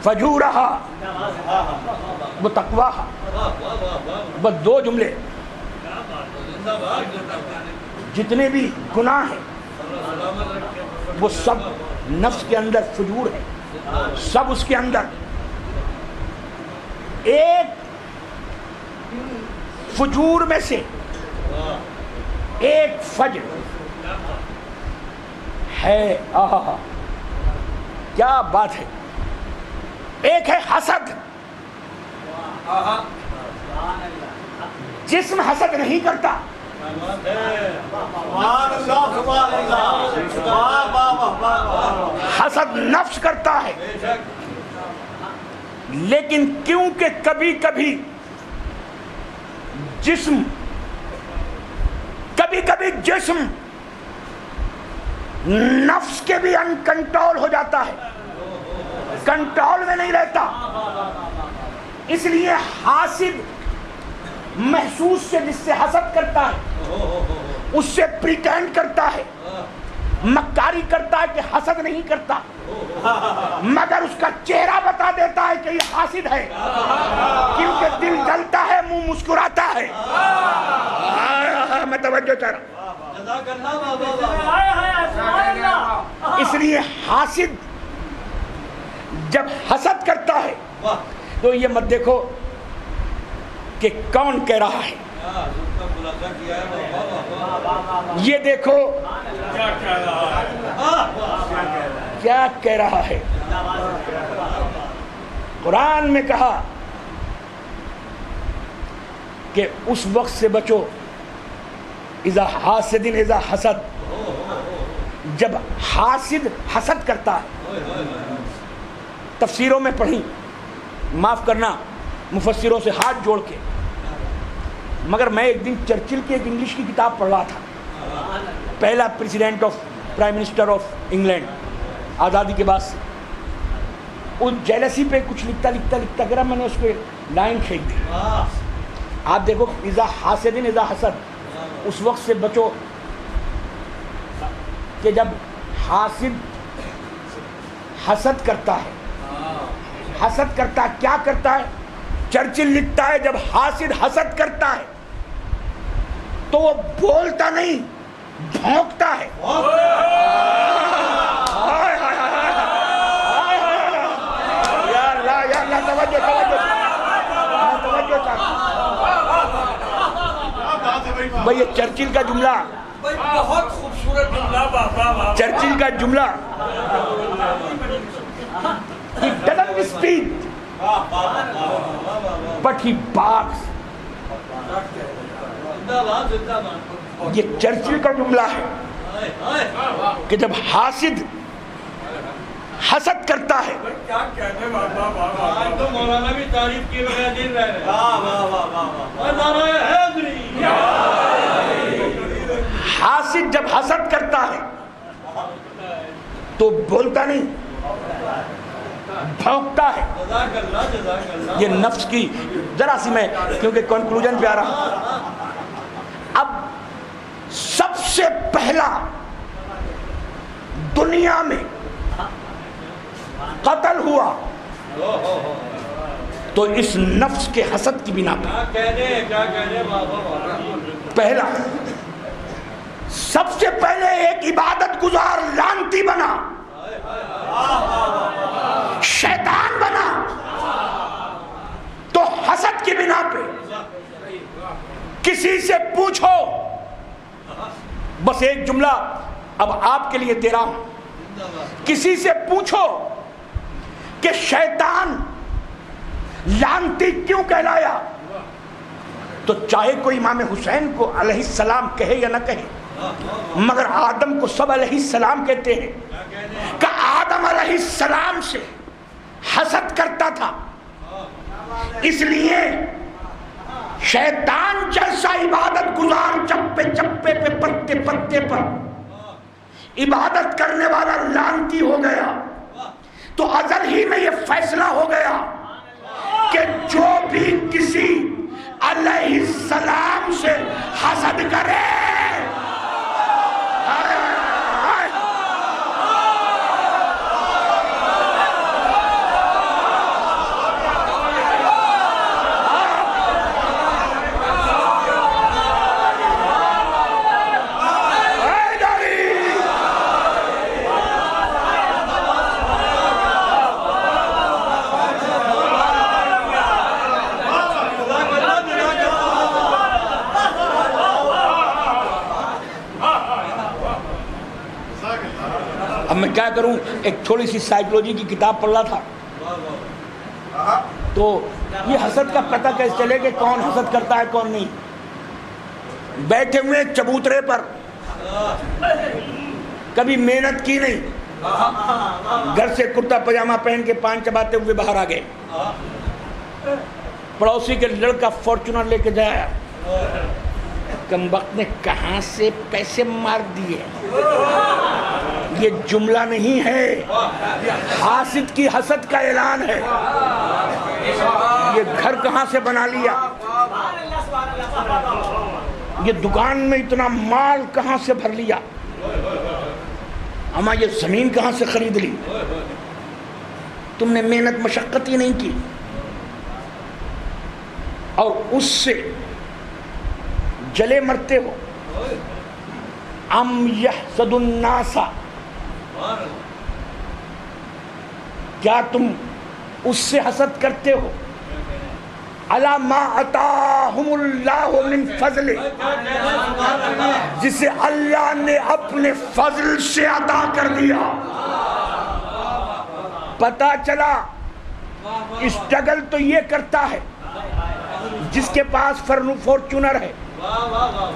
فجورہا و تقواہا. بس دو جملے. جتنے بھی گناہ ہیں وہ سب نفس کے اندر فجور ہے, سب اس کے اندر. ایک فجور میں سے ایک فجر ہے. آہا کیا بات ہے. ایک ہے حسد. جسم حسد نہیں کرتا, حسد نفس کرتا ہے. لیکن کیونکہ کبھی کبھی جسم نفس کے بھی انکنٹرول ہو جاتا ہے, کنٹرول میں نہیں رہتا. اس لیے حاسد محسوس سے جس سے حسد کرتا ہے اس سے پریٹینڈ کرتا ہے, مکاری کرتا ہے کہ حسد نہیں کرتا, مگر اس کا چہرہ بتا دیتا ہے کہ یہ حاسد ہے, کیونکہ دل جلتا ہے, منہ مسکراتا ہے. میں توجہ چاہ رہا. اس لیے حاسد جب حسد کرتا ہے تو یہ مت دیکھو کہ کون کہہ رہا ہے, یہ دیکھو کیا کہہ رہا ہے. قرآن میں کہا کہ اس وقت سے بچو اذا حاسد اذا حسد, جب حاسد حسد کرتا ہے. تفسیروں میں پڑھی, معاف کرنا مفسروں سے ہاتھ جوڑ کے, مگر میں ایک دن چرچل کی ایک انگلش کی کتاب پڑھ رہا تھا, پہلا پرائم منسٹر آف انگلینڈ آزادی کے بعد سے. اس جیلسی پہ کچھ لکھتا گرا, میں نے اس پہ لائن کھینچ دی. آپ دیکھو اذا حاسد اذا حسد, اس وقت سے بچو کہ جب حاسد حسد کرتا ہے. حسد کرتا ہے, کیا کرتا ہے؟ چرچل لکھتا ہے جب حاسد حسد کرتا ہے تو وہ بولتا نہیں, بھونکتا ہے. یا اللہ توجہ بھئی, یہ چرچل کا جملہ, بہت خوبصورت جملہ. چرچل کا جملہ, he doesn't speak but he barks. یہ چرچل کا جملہ ہے کہ جب حاسد حسد کرتا ہے, مولانا بھی تعریف کی بغیر دل رہے. حاسد جب حسد کرتا ہے تو بولتا نہیں, بھونکتا ہے. یہ نفس کی ذرا سی, میں کیونکہ کنکلوژن پہ آ رہا ہوں. اب سب سے پہلا دنیا میں قتل ہوا تو اس نفس کے حسد کی بنا پہ. پہلا سب سے پہلے ایک عبادت گزار لعنتی بنا, شیطان بنا, تو حسد کی بنا پہ. کسی سے پوچھو, بس ایک جملہ اب آپ کے لیے دے رہا ہوں, کسی سے پوچھو کہ شیطان لعنتی کیوں کہلایا, تو چاہے کوئی امام حسین کو علیہ السلام کہے یا نہ کہے, مگر آدم کو سب علیہ السلام کہتے ہیں کہ آدم علیہ السلام سے حسد کرتا تھا. اس لیے شیطان جیسا عبادت گزار چپے چپے پہ پتے پتے پر عبادت کرنے والا لعنتی ہو گیا, تو ازل ہی میں یہ فیصلہ ہو گیا کہ جو بھی کسی علیہ السلام سے حسد کرے اب میں کیا کروں، ایک تھوڑی سی سائیکولوجی کی کتاب پڑھ رہا تھا، تو یہ حسد کا پتہ کیسے چلے کہ کون حسد کرتا ہے کون نہیں؟ بیٹھے ہوئے چبوترے پر، کبھی محنت کی نہیں، گھر سے کرتا پجامہ پہن کے پان چباتے ہوئے باہر آ گئے، پڑوسی کے لڑکا فارچونر لے کے جایا، کم وقت نے کہاں سے پیسے مار دیے، یہ جملہ نہیں ہے، حاسد کی حسد کا اعلان ہے، یہ گھر کہاں سے بنا لیا، یہ دکان میں اتنا مال کہاں سے بھر لیا، اما یہ زمین کہاں سے خرید لی، تم نے محنت مشقت ہی نہیں کی، اور اس سے جلے مرتے ہو۔ ام یحسد الناس، کیا تم اس سے حسد کرتے ہو، علی ما عطاہم اللہ من فضل، جسے اللہ نے اپنے فضل سے عطا کر دیا۔ پتا چلا اسٹرگل تو یہ کرتا ہے جس کے پاس فارچونر ہے،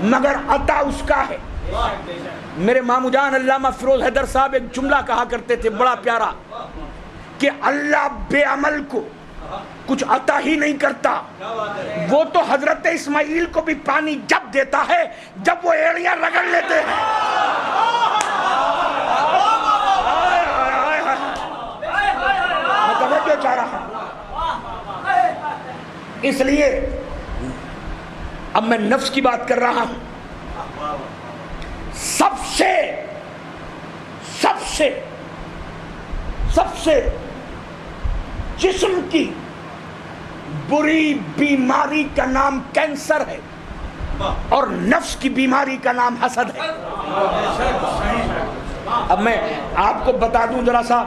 مگر عطا اس کا ہے۔ میرے مامو جان علامہ فیروز حیدر صاحب ایک جملہ کہا کرتے تھے بڑا پیارا، کہ اللہ بے عمل کو کچھ عطا ہی نہیں کرتا، وہ تو حضرت اسماعیل کو بھی پانی جب دیتا ہے جب وہ ایڑیاں رگڑ لیتے ہیں۔ میں توجہ چاہ رہا ہوں، اس لیے اب میں نفس کی بات کر رہا ہوں۔ سب سے جسم کی بری بیماری کا نام کینسر ہے، اور نفس کی بیماری کا نام حسد ہے۔ اب میں آپ کو بتا دوں ذرا سا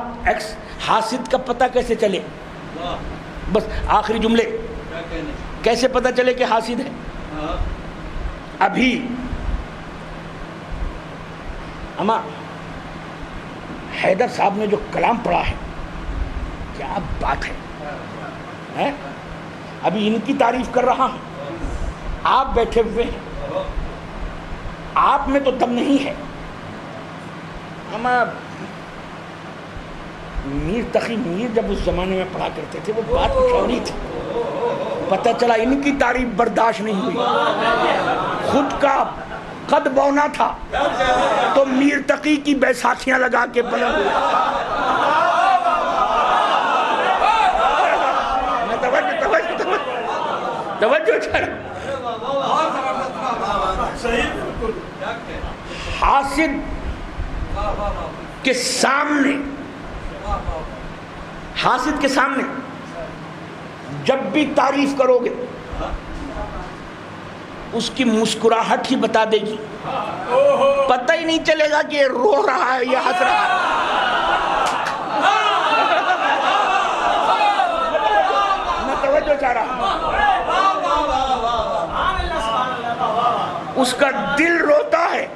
حاسد کا پتہ کیسے چلے، بس آخری جملے، کیسے پتہ چلے کہ حاسد ہے۔ ابھی اما حیدر صاحب نے جو کلام پڑھا ہے، کیا بات ہے، ابھی ان کی تعریف کر رہا ہوں، آپ بیٹھے ہوئے ہیں، آپ میں تو دم نہیں ہے۔ اما میر تقی میر جب اس زمانے میں پڑھا کرتے تھے، وہ بات کچھ اور نہیں تھی، پتہ چلا ان کی تعریف برداشت نہیں ہوئی، خود کا قد بونا تھا تو میر تقی کی بیساکھیاں لگا کے بلند ہوا۔ توجہ حاسد کے سامنے جب بھی تعریف کرو گے اس کی مسکراہٹ ہی بتا دے گی، پتہ ہی نہیں چلے گا کہ یہ رو رہا ہے یا ہنس رہا ہے۔ میں توجہ چاہ رہا ہوں، اس کا دل روتا ہے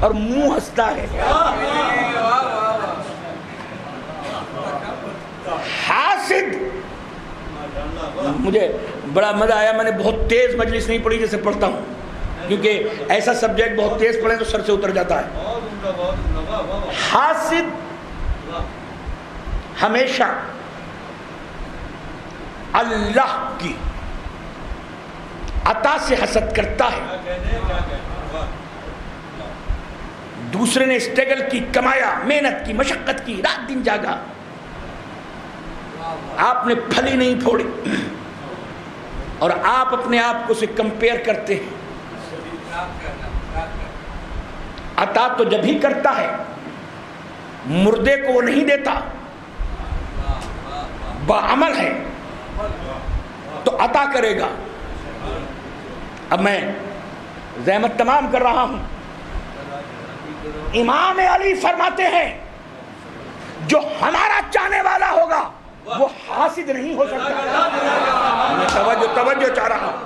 اور منہ ہنستا ہے۔ حاسد، مجھے بڑا مزہ آیا، میں نے بہت تیز مجلس نہیں پڑھی جیسے پڑھتا ہوں، کیونکہ ایسا سبجیکٹ بہت تیز پڑھیں تو سر سے اتر جاتا ہے۔ حاسد ہمیشہ اللہ کی عطا سے حسد کرتا ہے۔ دوسرے نے اسٹرگل کی، کمایا، محنت کی، مشقت کی، رات دن جاگا، آپ نے پھلی نہیں پھوڑی، اور آپ اپنے آپ کو سے کمپیئر کرتے ہیں۔ عطا تو جب ہی کرتا ہے، مردے کو وہ نہیں دیتا، بعمل ہے تو عطا کرے گا۔ اب میں زحمت تمام کر رہا ہوں، امام علی فرماتے ہیں جو ہمارا چاہنے والا ہوگا وہ حاسد نہیں ہو سکتا۔ میں توجہ چاہ رہا ہوں،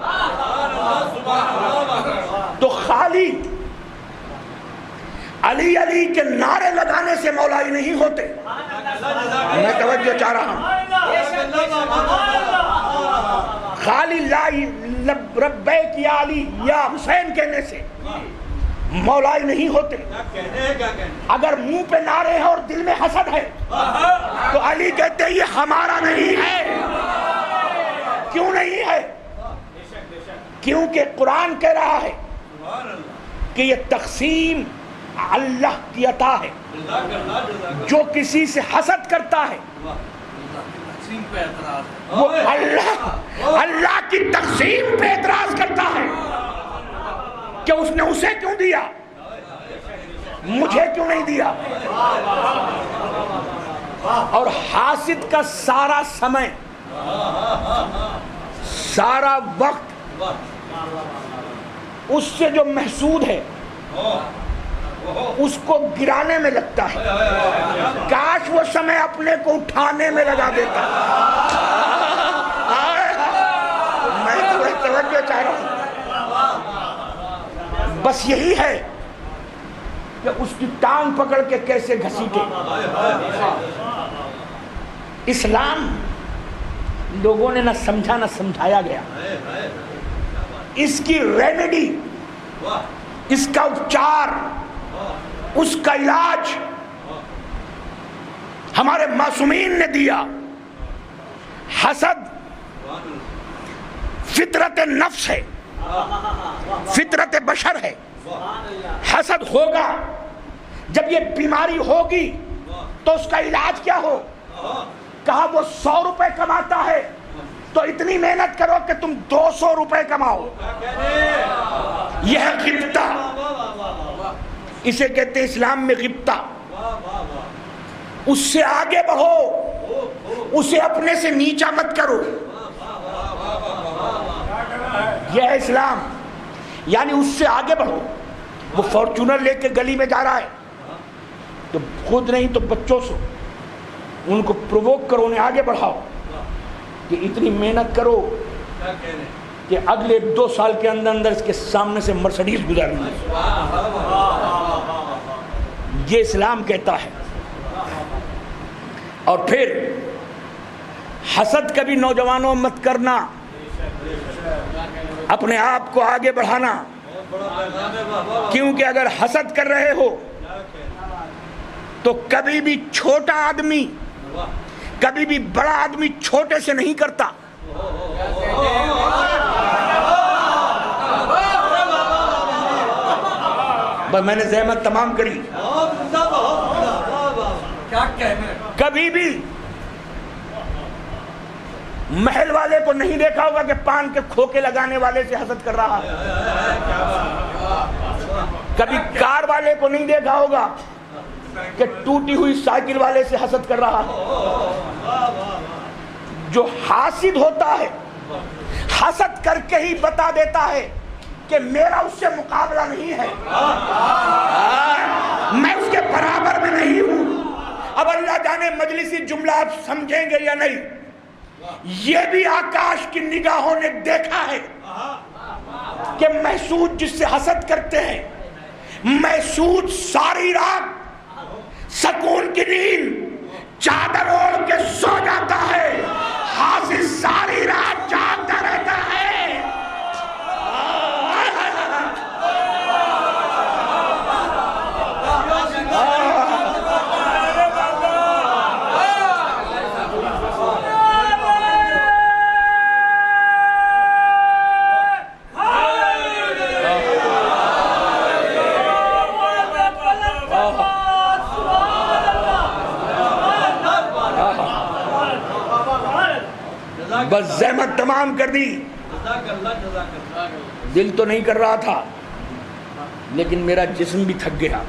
تو خالی علی علی کے نعرے لگانے سے مولائی نہیں ہوتے. میں توجہ چاہ رہا ہوں. خالی لا ربیک یا علی یا حسین کہنے سے مولائی نہیں ہوتے. اگر منہ پہ نعرے ہیں اور دل میں حسد ہے تو علی کہتے ہیں یہ ہمارا نہیں ہے. کیوں نہیں ہے؟ کیونکہ قرآن کہہ رہا ہے کہ یہ تقسیم اللہ کی عطا ہے. جو کسی سے حسد کرتا ہے وہ اللہ کی تقسیم پہ اعتراض کرتا ہے کہ اس نے اسے کیوں دیا، مجھے کیوں نہیں دیا. اور حاسد کا سارا سمے، سارا وقت اس سے جو محسود ہے اس کو گرانے میں لگتا ہے. کاش وہ سمے اپنے کو اٹھانے میں لگا دیتا. میں تمہیں توجہ چاہ رہا ہوں. بس یہی ہے کہ اس کی ٹانگ پکڑ کے کیسے گھسیٹے. اسلام لوگوں نے نہ سمجھا نہ سمجھایا گیا. اس کی ریمیڈی، اس کا اپچار، اس کا علاج ہمارے معصومین نے دیا. حسد فطرت نفس ہے، فطرت بشر ہے. حسد ہوگا. جب یہ بیماری ہوگی تو اس کا علاج کیا ہو؟ کہا وہ 100 روپے کماتا ہے تو اتنی محنت کرو کہ تم 200 روپے کماؤ. یہ ہے غبطہ. اسے کہتے ہیں اسلام میں غبطہ. اس سے آگے بڑھو، اسے اپنے سے نیچا مت کرو. یہ ہے اسلام. یعنی اس سے آگے بڑھو. وہ فارچونر لے کے گلی میں جا رہا ہے تو خود نہیں تو بچوں سے ان کو پرووک کرو، انہیں آگے بڑھاؤ کہ اتنی محنت کرو کہ اگلے 2 سال کے اندر اندر اس کے سامنے سے مرسڈیز گزارنا ہے. یہ اسلام کہتا ہے. اور پھر حسد کبھی نوجوانوں مت کرنا، اپنے آپ کو آگے بڑھانا. کیونکہ اگر حسد کر رہے ہو تو کبھی بھی چھوٹا آدمی، کبھی بھی بڑا آدمی چھوٹے سے نہیں کرتا. بس میں نے زحمت تمام کری. کبھی بھی محل والے کو نہیں دیکھا ہوگا کہ پان کے کھوکے لگانے والے سے حسد کر رہا ہے. کبھی کار والے کو نہیں دیکھا ہوگا کہ ٹوٹی ہوئی سائیکل والے سے حسد کر رہا ہے. جو حاسد ہوتا ہے حسد کر کے ہی بتا دیتا ہے کہ میرا اس سے مقابلہ نہیں ہے، میں اس کے برابر میں نہیں ہوں. اب اللہ جانے مجلسی جملہ آپ سمجھیں گے یا نہیں. یہ بھی آکاش کی نگاہوں نے دیکھا ہے کہ محسود جس سے حسد کرتے ہیں، محسود ساری رات سکون کی نیند چادر اوڑھ کے سو جاتا ہے، حاسد ساری رات جاگتا رہتا ہے. بس زحمت تمام کر دی. دل تو نہیں کر رہا تھا لیکن میرا جسم بھی تھک گیا.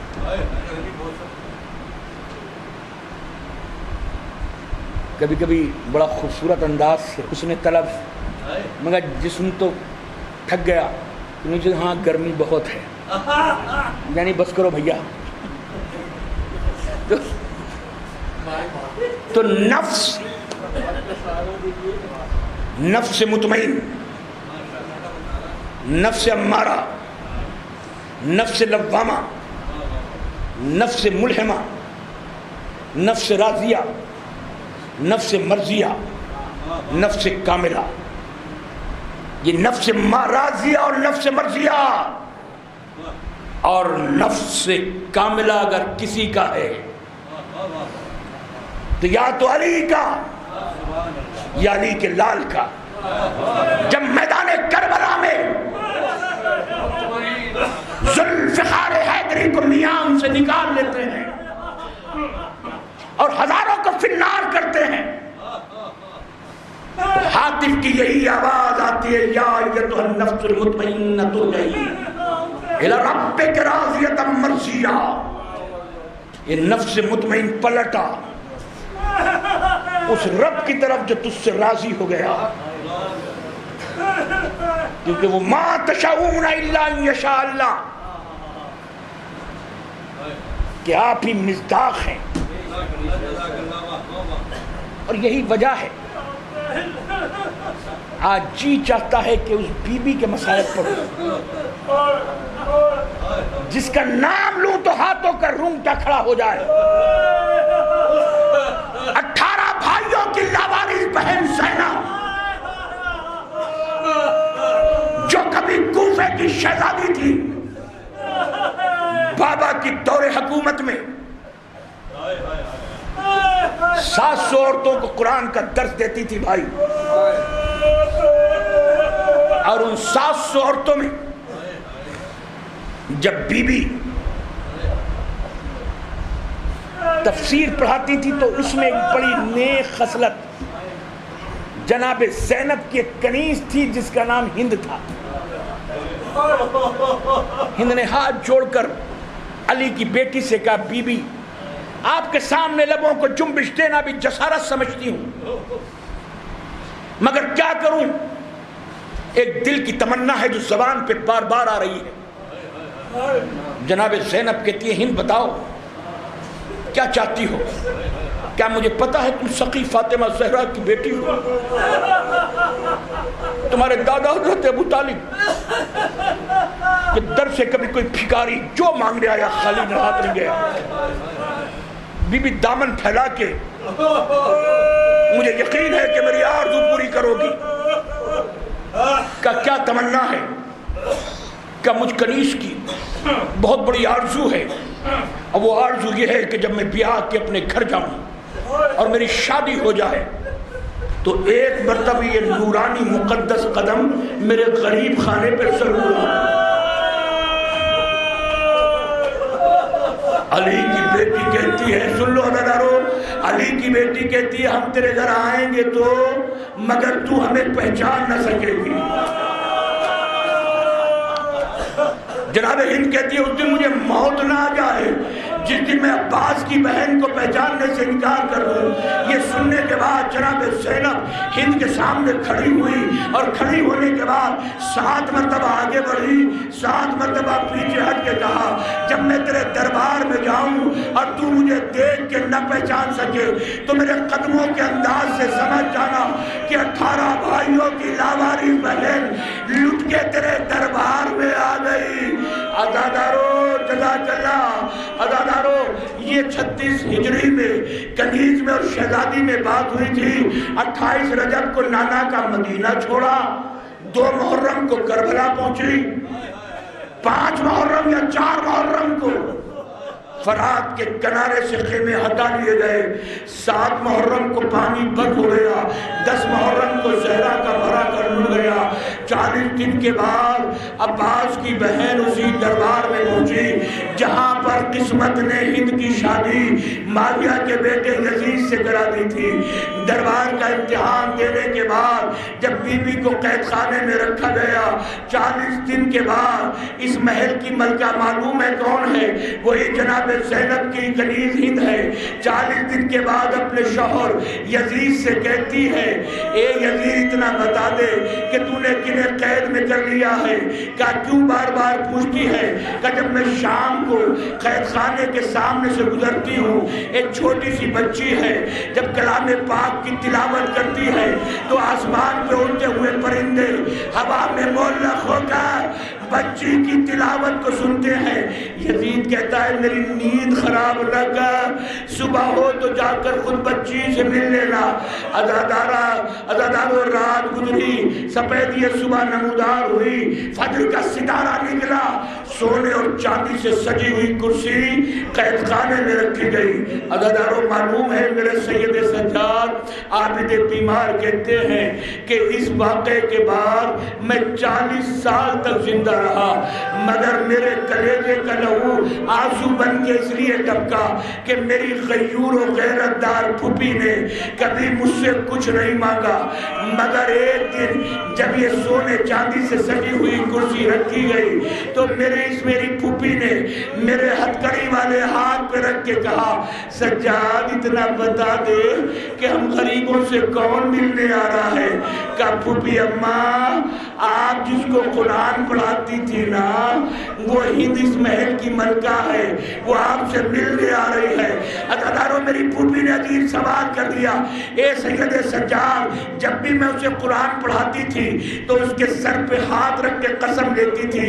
کبھی کبھی بڑا خوبصورت انداز سے حسن طلب، مگر جسم تو تھک گیا. مجھے ہاں گرمی بہت ہے، یعنی بس کرو بھیا. تو نفس مطمئن، نفس امارہ، نفس لوامہ، نفس ملہمہ، نفس راضیہ، نفس مرضیہ، نفس کاملہ. یہ نفس راضیہ اور نفس مرضیہ اور نفس کاملہ اگر کسی کا ہے تو یا تو علی کا یا علی کے لال کا. جب میدان کربلا میں ذوالفقار حیدری کو میان سے نکال لیتے ہیں اور ہزاروں کو فی النار کرتے ہیں، حاطف کی یہی آواز آتی ہے، یا ایتھا النفس المطمئنۃ ارجعی الی ربک راضیۃ مرضیہ. یہ نفس مطمئن پلٹا اس رب کی طرف جو تجھ سے راضی ہو گیا، کیونکہ وہ ما تشاؤون الا ان یشاء اللہ، کہ آپ ہی مصداق ہیں. اور یہی وجہ ہے آج جی چاہتا ہے کہ اس بی بی کے مسائل پڑھوں، جس کا نام لوں تو ہاتھوں کا رونگٹا کھڑا ہو جائے. 18 بھائیوں کی لاوارث بہن زینب، جو کبھی کوفے کی شہزادی تھی، بابا کی دور حکومت میں 700 عورتوں کو قرآن کا درس دیتی تھی بھائی. اور ان 700 عورتوں میں جب بی بی تفسیر پڑھاتی تھی تو اس میں ایک بڑی نیک خصلت جناب زینب کی ایک کنیز تھی جس کا نام ہند تھا. ہند نے ہاتھ جوڑ کر علی کی بیٹی سے کہا، بی بی آپ کے سامنے لبوں کو جنبش دینا بھی جسارت سمجھتی ہوں، مگر کیا کروں، ایک دل کی تمنا ہے جو زبان پہ بار بار آ رہی ہے. جناب زینب کہتی ہے، ہند بتاؤ کیا چاہتی ہو؟ کیا مجھے پتا ہے تم سقی فاطمہ زہرا کی بیٹی ہو؟ تمہارے دادا حضرت ابو طالب کہ در سے کبھی کوئی بھکاری جو مانگنے آیا خالی نہ ہاتھ نہیں گیا. بی بی دامن پھیلا کے، مجھے یقین ہے کہ میری آرزو پوری کرو گی. کیا تمنا ہے؟ کہ مجھ کنیز کی بہت بڑی آرزو ہے، اور وہ آرزو یہ ہے کہ جب میں بیاہ کے اپنے گھر جاؤں اور میری شادی ہو جائے تو ایک مرتبہ یہ نورانی مقدس قدم میرے غریب خانے پہ ضرور آئے. علی کی بیٹی کہتی ہے، سن لو عزیزارو، علی کی بیٹی کہتی ہے ہم تیرے گھر آئیں گے تو مگر تو ہمیں پہچان نہ سکے گی. جناب ہند کہتی ہے اس دن مجھے موت نہ آ جائے جس دن میں عباس کی بہن کو پہچاننے سے انکار کر دوں. یہ سننے کے بعد جناب زینب ہند کے سامنے کھڑی ہوئی اور کھڑی ہونے کے بعد 7 مرتبہ آگے بڑھی، 7 مرتبہ پیچھے ہٹ کے کہا، جب میں تیرے دربار میں جاؤں اور تو مجھے دیکھ کے نہ پہچان سکے تو میرے قدموں کے انداز سے سمجھ جانا کہ 18 بھائیوں کی لاوارث بہن لٹ کے تیرے دربار میں آ گئی. عزادارو جزاک اللہ، عزادارو یہ 36 ہجری میں کنیز میں اور شہزادی میں بات ہوئی تھی. 28 رجب کو نانا کا مدینہ چھوڑا، 2 محرم کو کربلا پہنچی، 5 محرم یا 4 محرم کو فرات کے کنارے سے خیمے ہٹا لیے گئے، 7 محرم کو پانی بند ہو گیا، 10 محرم کو زہرا کا بھرا کر مل گیا. 40 دن کے بعد عباس کی بہن اسی دربار میں پہنچی جہاں پر قسمت نے ہند کی شادی معاویہ کے بیٹے یزید سے کرا دی تھی. دربار کا امتحان دینے کے بعد جب بی بی کو قید خانے میں رکھا گیا، 40 دن کے بعد اس محل کی ملکہ معلوم ہے کون ہے؟ وہی جناب زینب کی کنیز ہند ہے. 40 دن کے بعد اپنے شوہر یزید سے کہتی ہے، اے یزید اتنا بتا دے کہ تو نے کنہیں قید میں کر لیا ہے. کہا کیوں بار بار پوچھتی ہے؟ کہ جب میں شام کو قید خانے کے سامنے سے گزرتی ہوں، ایک چھوٹی سی بچی ہے، جب کلام پاک کی تلاوت کرتی ہے تو آسمان پہ اڑتے ہوئے پرندے ہوا میں معلق ہو کر بچی کی تلاوت کو سنتے ہیں. یزید کہتا ہے میری نیند خراب نہ کر، صبح ہو تو جا کر خود بچی سے مل لینا. ادادارو رات گزری، سپیدی صبح نمودار ہوئی، فجر کا ستارہ نکلا، سونے اور چاندی سے سجی ہوئی کرسی قید خانے میں رکھی گئی. ادادارو معلوم ہے میرے سید سجاد عابد بیمار کہتے ہیں کہ اس واقعے کے بعد میں 40 سال تک زندہ رہا، مگر میرے کلیجے کا لہو آنسو بن کے اس لیے ٹپکا کہ میری غیور و غیرت دار پھوپھی نے کبھی مجھ سے کچھ نہیں مانگا، مگر ایک دن جب یہ سونے چاندی سے سجی ہوئی کرسی رکھی گئی تو میری پھوپھی نے میرے ہتھکڑی والے ہاتھ پہ رکھ کے کہا سجاد اتنا بتا دے کہ ہم غریبوں سے کون ملنے آ رہا ہے. کہا پھوپھی اماں آپ جس کو قرآن پڑھاتی تھی نا وہ ہند اس محل کی ملکہ ہے، وہ آپ سے ملنے آ رہی ہے. ادادارو میری پھوپھی نے عجیب سوال کر دیا، اے سید سجاد جب بھی میں اسے قرآن پڑھاتی تھی تو اس کے سر پہ ہاتھ رکھ کے قسم لیتی تھی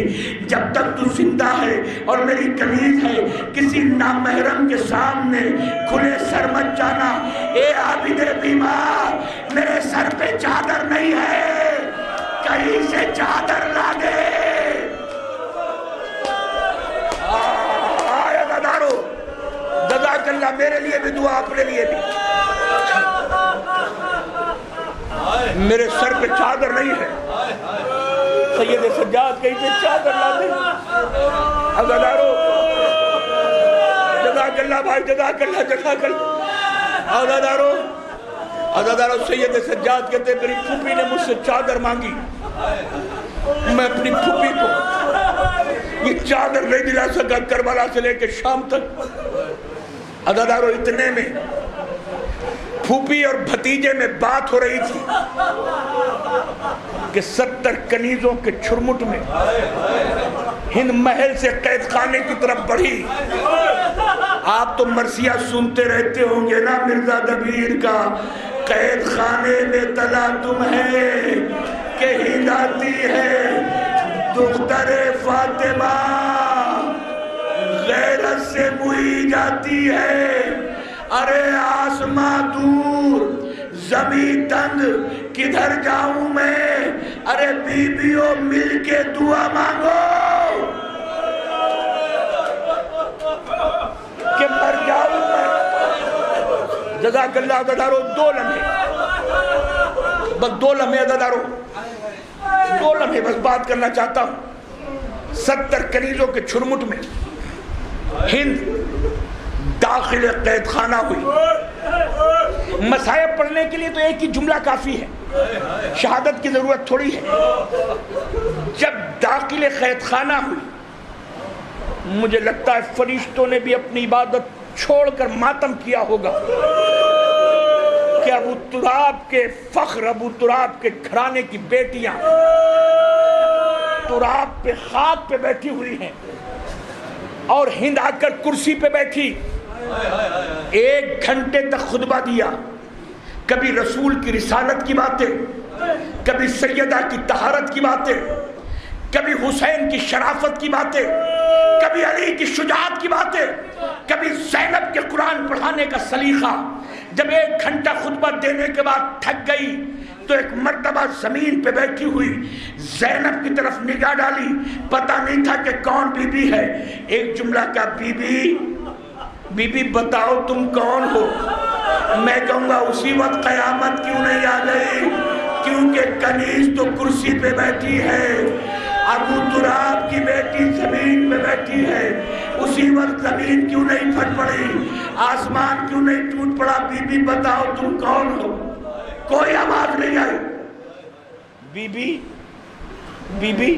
جب تک تو زندہ ہے اور میری قمیض ہے کسی نامحرم کے سامنے کھلے سر مت جانا. اے عابد بیمار میرے سر پہ چادر نہیں ہے، کہیں سے چادر لا دے. دادارو جزاک اللہ، میرے لیے بھی دعا، اپنے لیے بھی. میرے سر پہ چادر نہیں ہے، سید سجاد کہیں سے چادر لا دے. دادارو جزاک اللہ بھائی، جزاک اللہ، جزاک اللہ. ادادارو سید سجاد کہتے میری پھوپھی نے مجھ سے چادر مانگی، میں اپنی پھوپھی کو یہ چادر نہیں دلا سکا کربلا سے لے کے شام تک. ادادارو اتنے میں پھوپھی اور بھتیجے میں بات ہو رہی تھی کہ 70 کنیزوں کے چھرمٹ میں ہند محل سے قید خانے کی طرف بڑھی. آپ تو مرثیہ سنتے رہتے ہوں گے نا مرزا دبیر کا، قید خانے میں تلا تم ہے کہ ہند آتی ہے دختر فاطمہ، غیرت سے موئی جاتی ہے. ارے آسماں دور زمین تنگ کدھر جاؤں میں، ارے بیویوں مل کے دعا مانگو کہ مر جاؤں میں. جزاک اللہ. ادادارو 2 لمحے بس، 2 لمحے ادادارو، 2 لمحے بس بات کرنا چاہتا ہوں. 70 کنیزوں کے چھرمٹ میں ہند داخل قید خانہ ہوئی. مصائب پڑھنے کے لیے تو ایک ہی جملہ کافی ہے، شہادت کی ضرورت تھوڑی ہے. جب داخل قید خانہ ہوئی مجھے لگتا ہے فرشتوں نے بھی اپنی عبادت چھوڑ کر ماتم کیا ہوگا کہ ابو تراب کے فخر، ابو تراب کے گھرانے کی بیٹیاں تراب پہ خاک پہ بیٹھی ہوئی ہیں اور ہند آ کر کرسی پہ بیٹھی 1 گھنٹے تک خطبہ دیا. کبھی رسول کی رسالت کی باتیں، کبھی سیدہ کی طہارت کی باتیں، کبھی حسین کی شرافت کی باتیں، کبھی علی کی شجاعت کی باتیں، کبھی زینب کے قرآن پڑھانے کا سلیقہ. جب 1 گھنٹہ خطبہ دینے کے بعد تھک گئی تو ایک مرتبہ زمین پہ بیٹھی ہوئی زینب کی طرف نگاہ ڈالی، پتہ نہیں تھا کہ کون بی بی ہے. ایک جملہ کا بی بی بتاؤ تم کون ہو. میں کہوں گا اسی وقت قیامت کیوں نہیں آ گئی، کیونکہ کنیز تو کرسی پہ بیٹھی ہے، ابو تراب کی بیٹی زمین پہ بیٹھی ہے. اسی وقت زمین کیوں نہیں پھٹ پڑی، آسمان کیوں نہیں ٹوٹ پڑا. بی بتاؤ تم کون ہو. کوئی آواز نہیں آئی. بی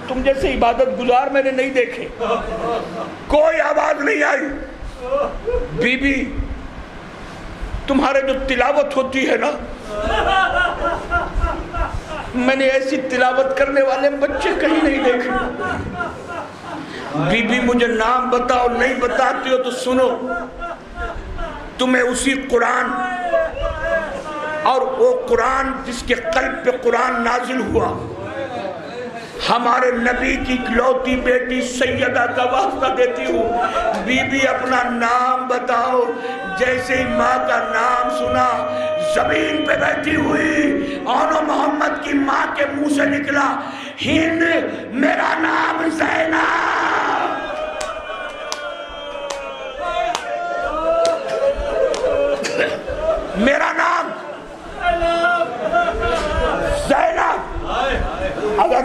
تم جیسے عبادت گزار میں نے نہیں دیکھے. کوئی آواز نہیں آئی. بی تمہارے جو تلاوت ہوتی ہے نا، میں نے ایسی تلاوت کرنے والے بچے کہیں نہیں دیکھے. بی مجھے نام بتاؤ، نہیں بتاتی ہو تو سنو، تمہیں اسی قرآن اور وہ قرآن جس کے قلب پہ قرآن نازل ہوا ہمارے نبی کی اکلوتی بیٹی سیدہ کا واسطہ دیتی ہوں، بی بی اپنا نام بتاؤ۔ جیسے ہی ماں کا نام سنا زمین پہ بیٹھی ہوئی آنو محمد کی ماں کے منہ سے نکلا، ہند میرا نام زینب۔ میرا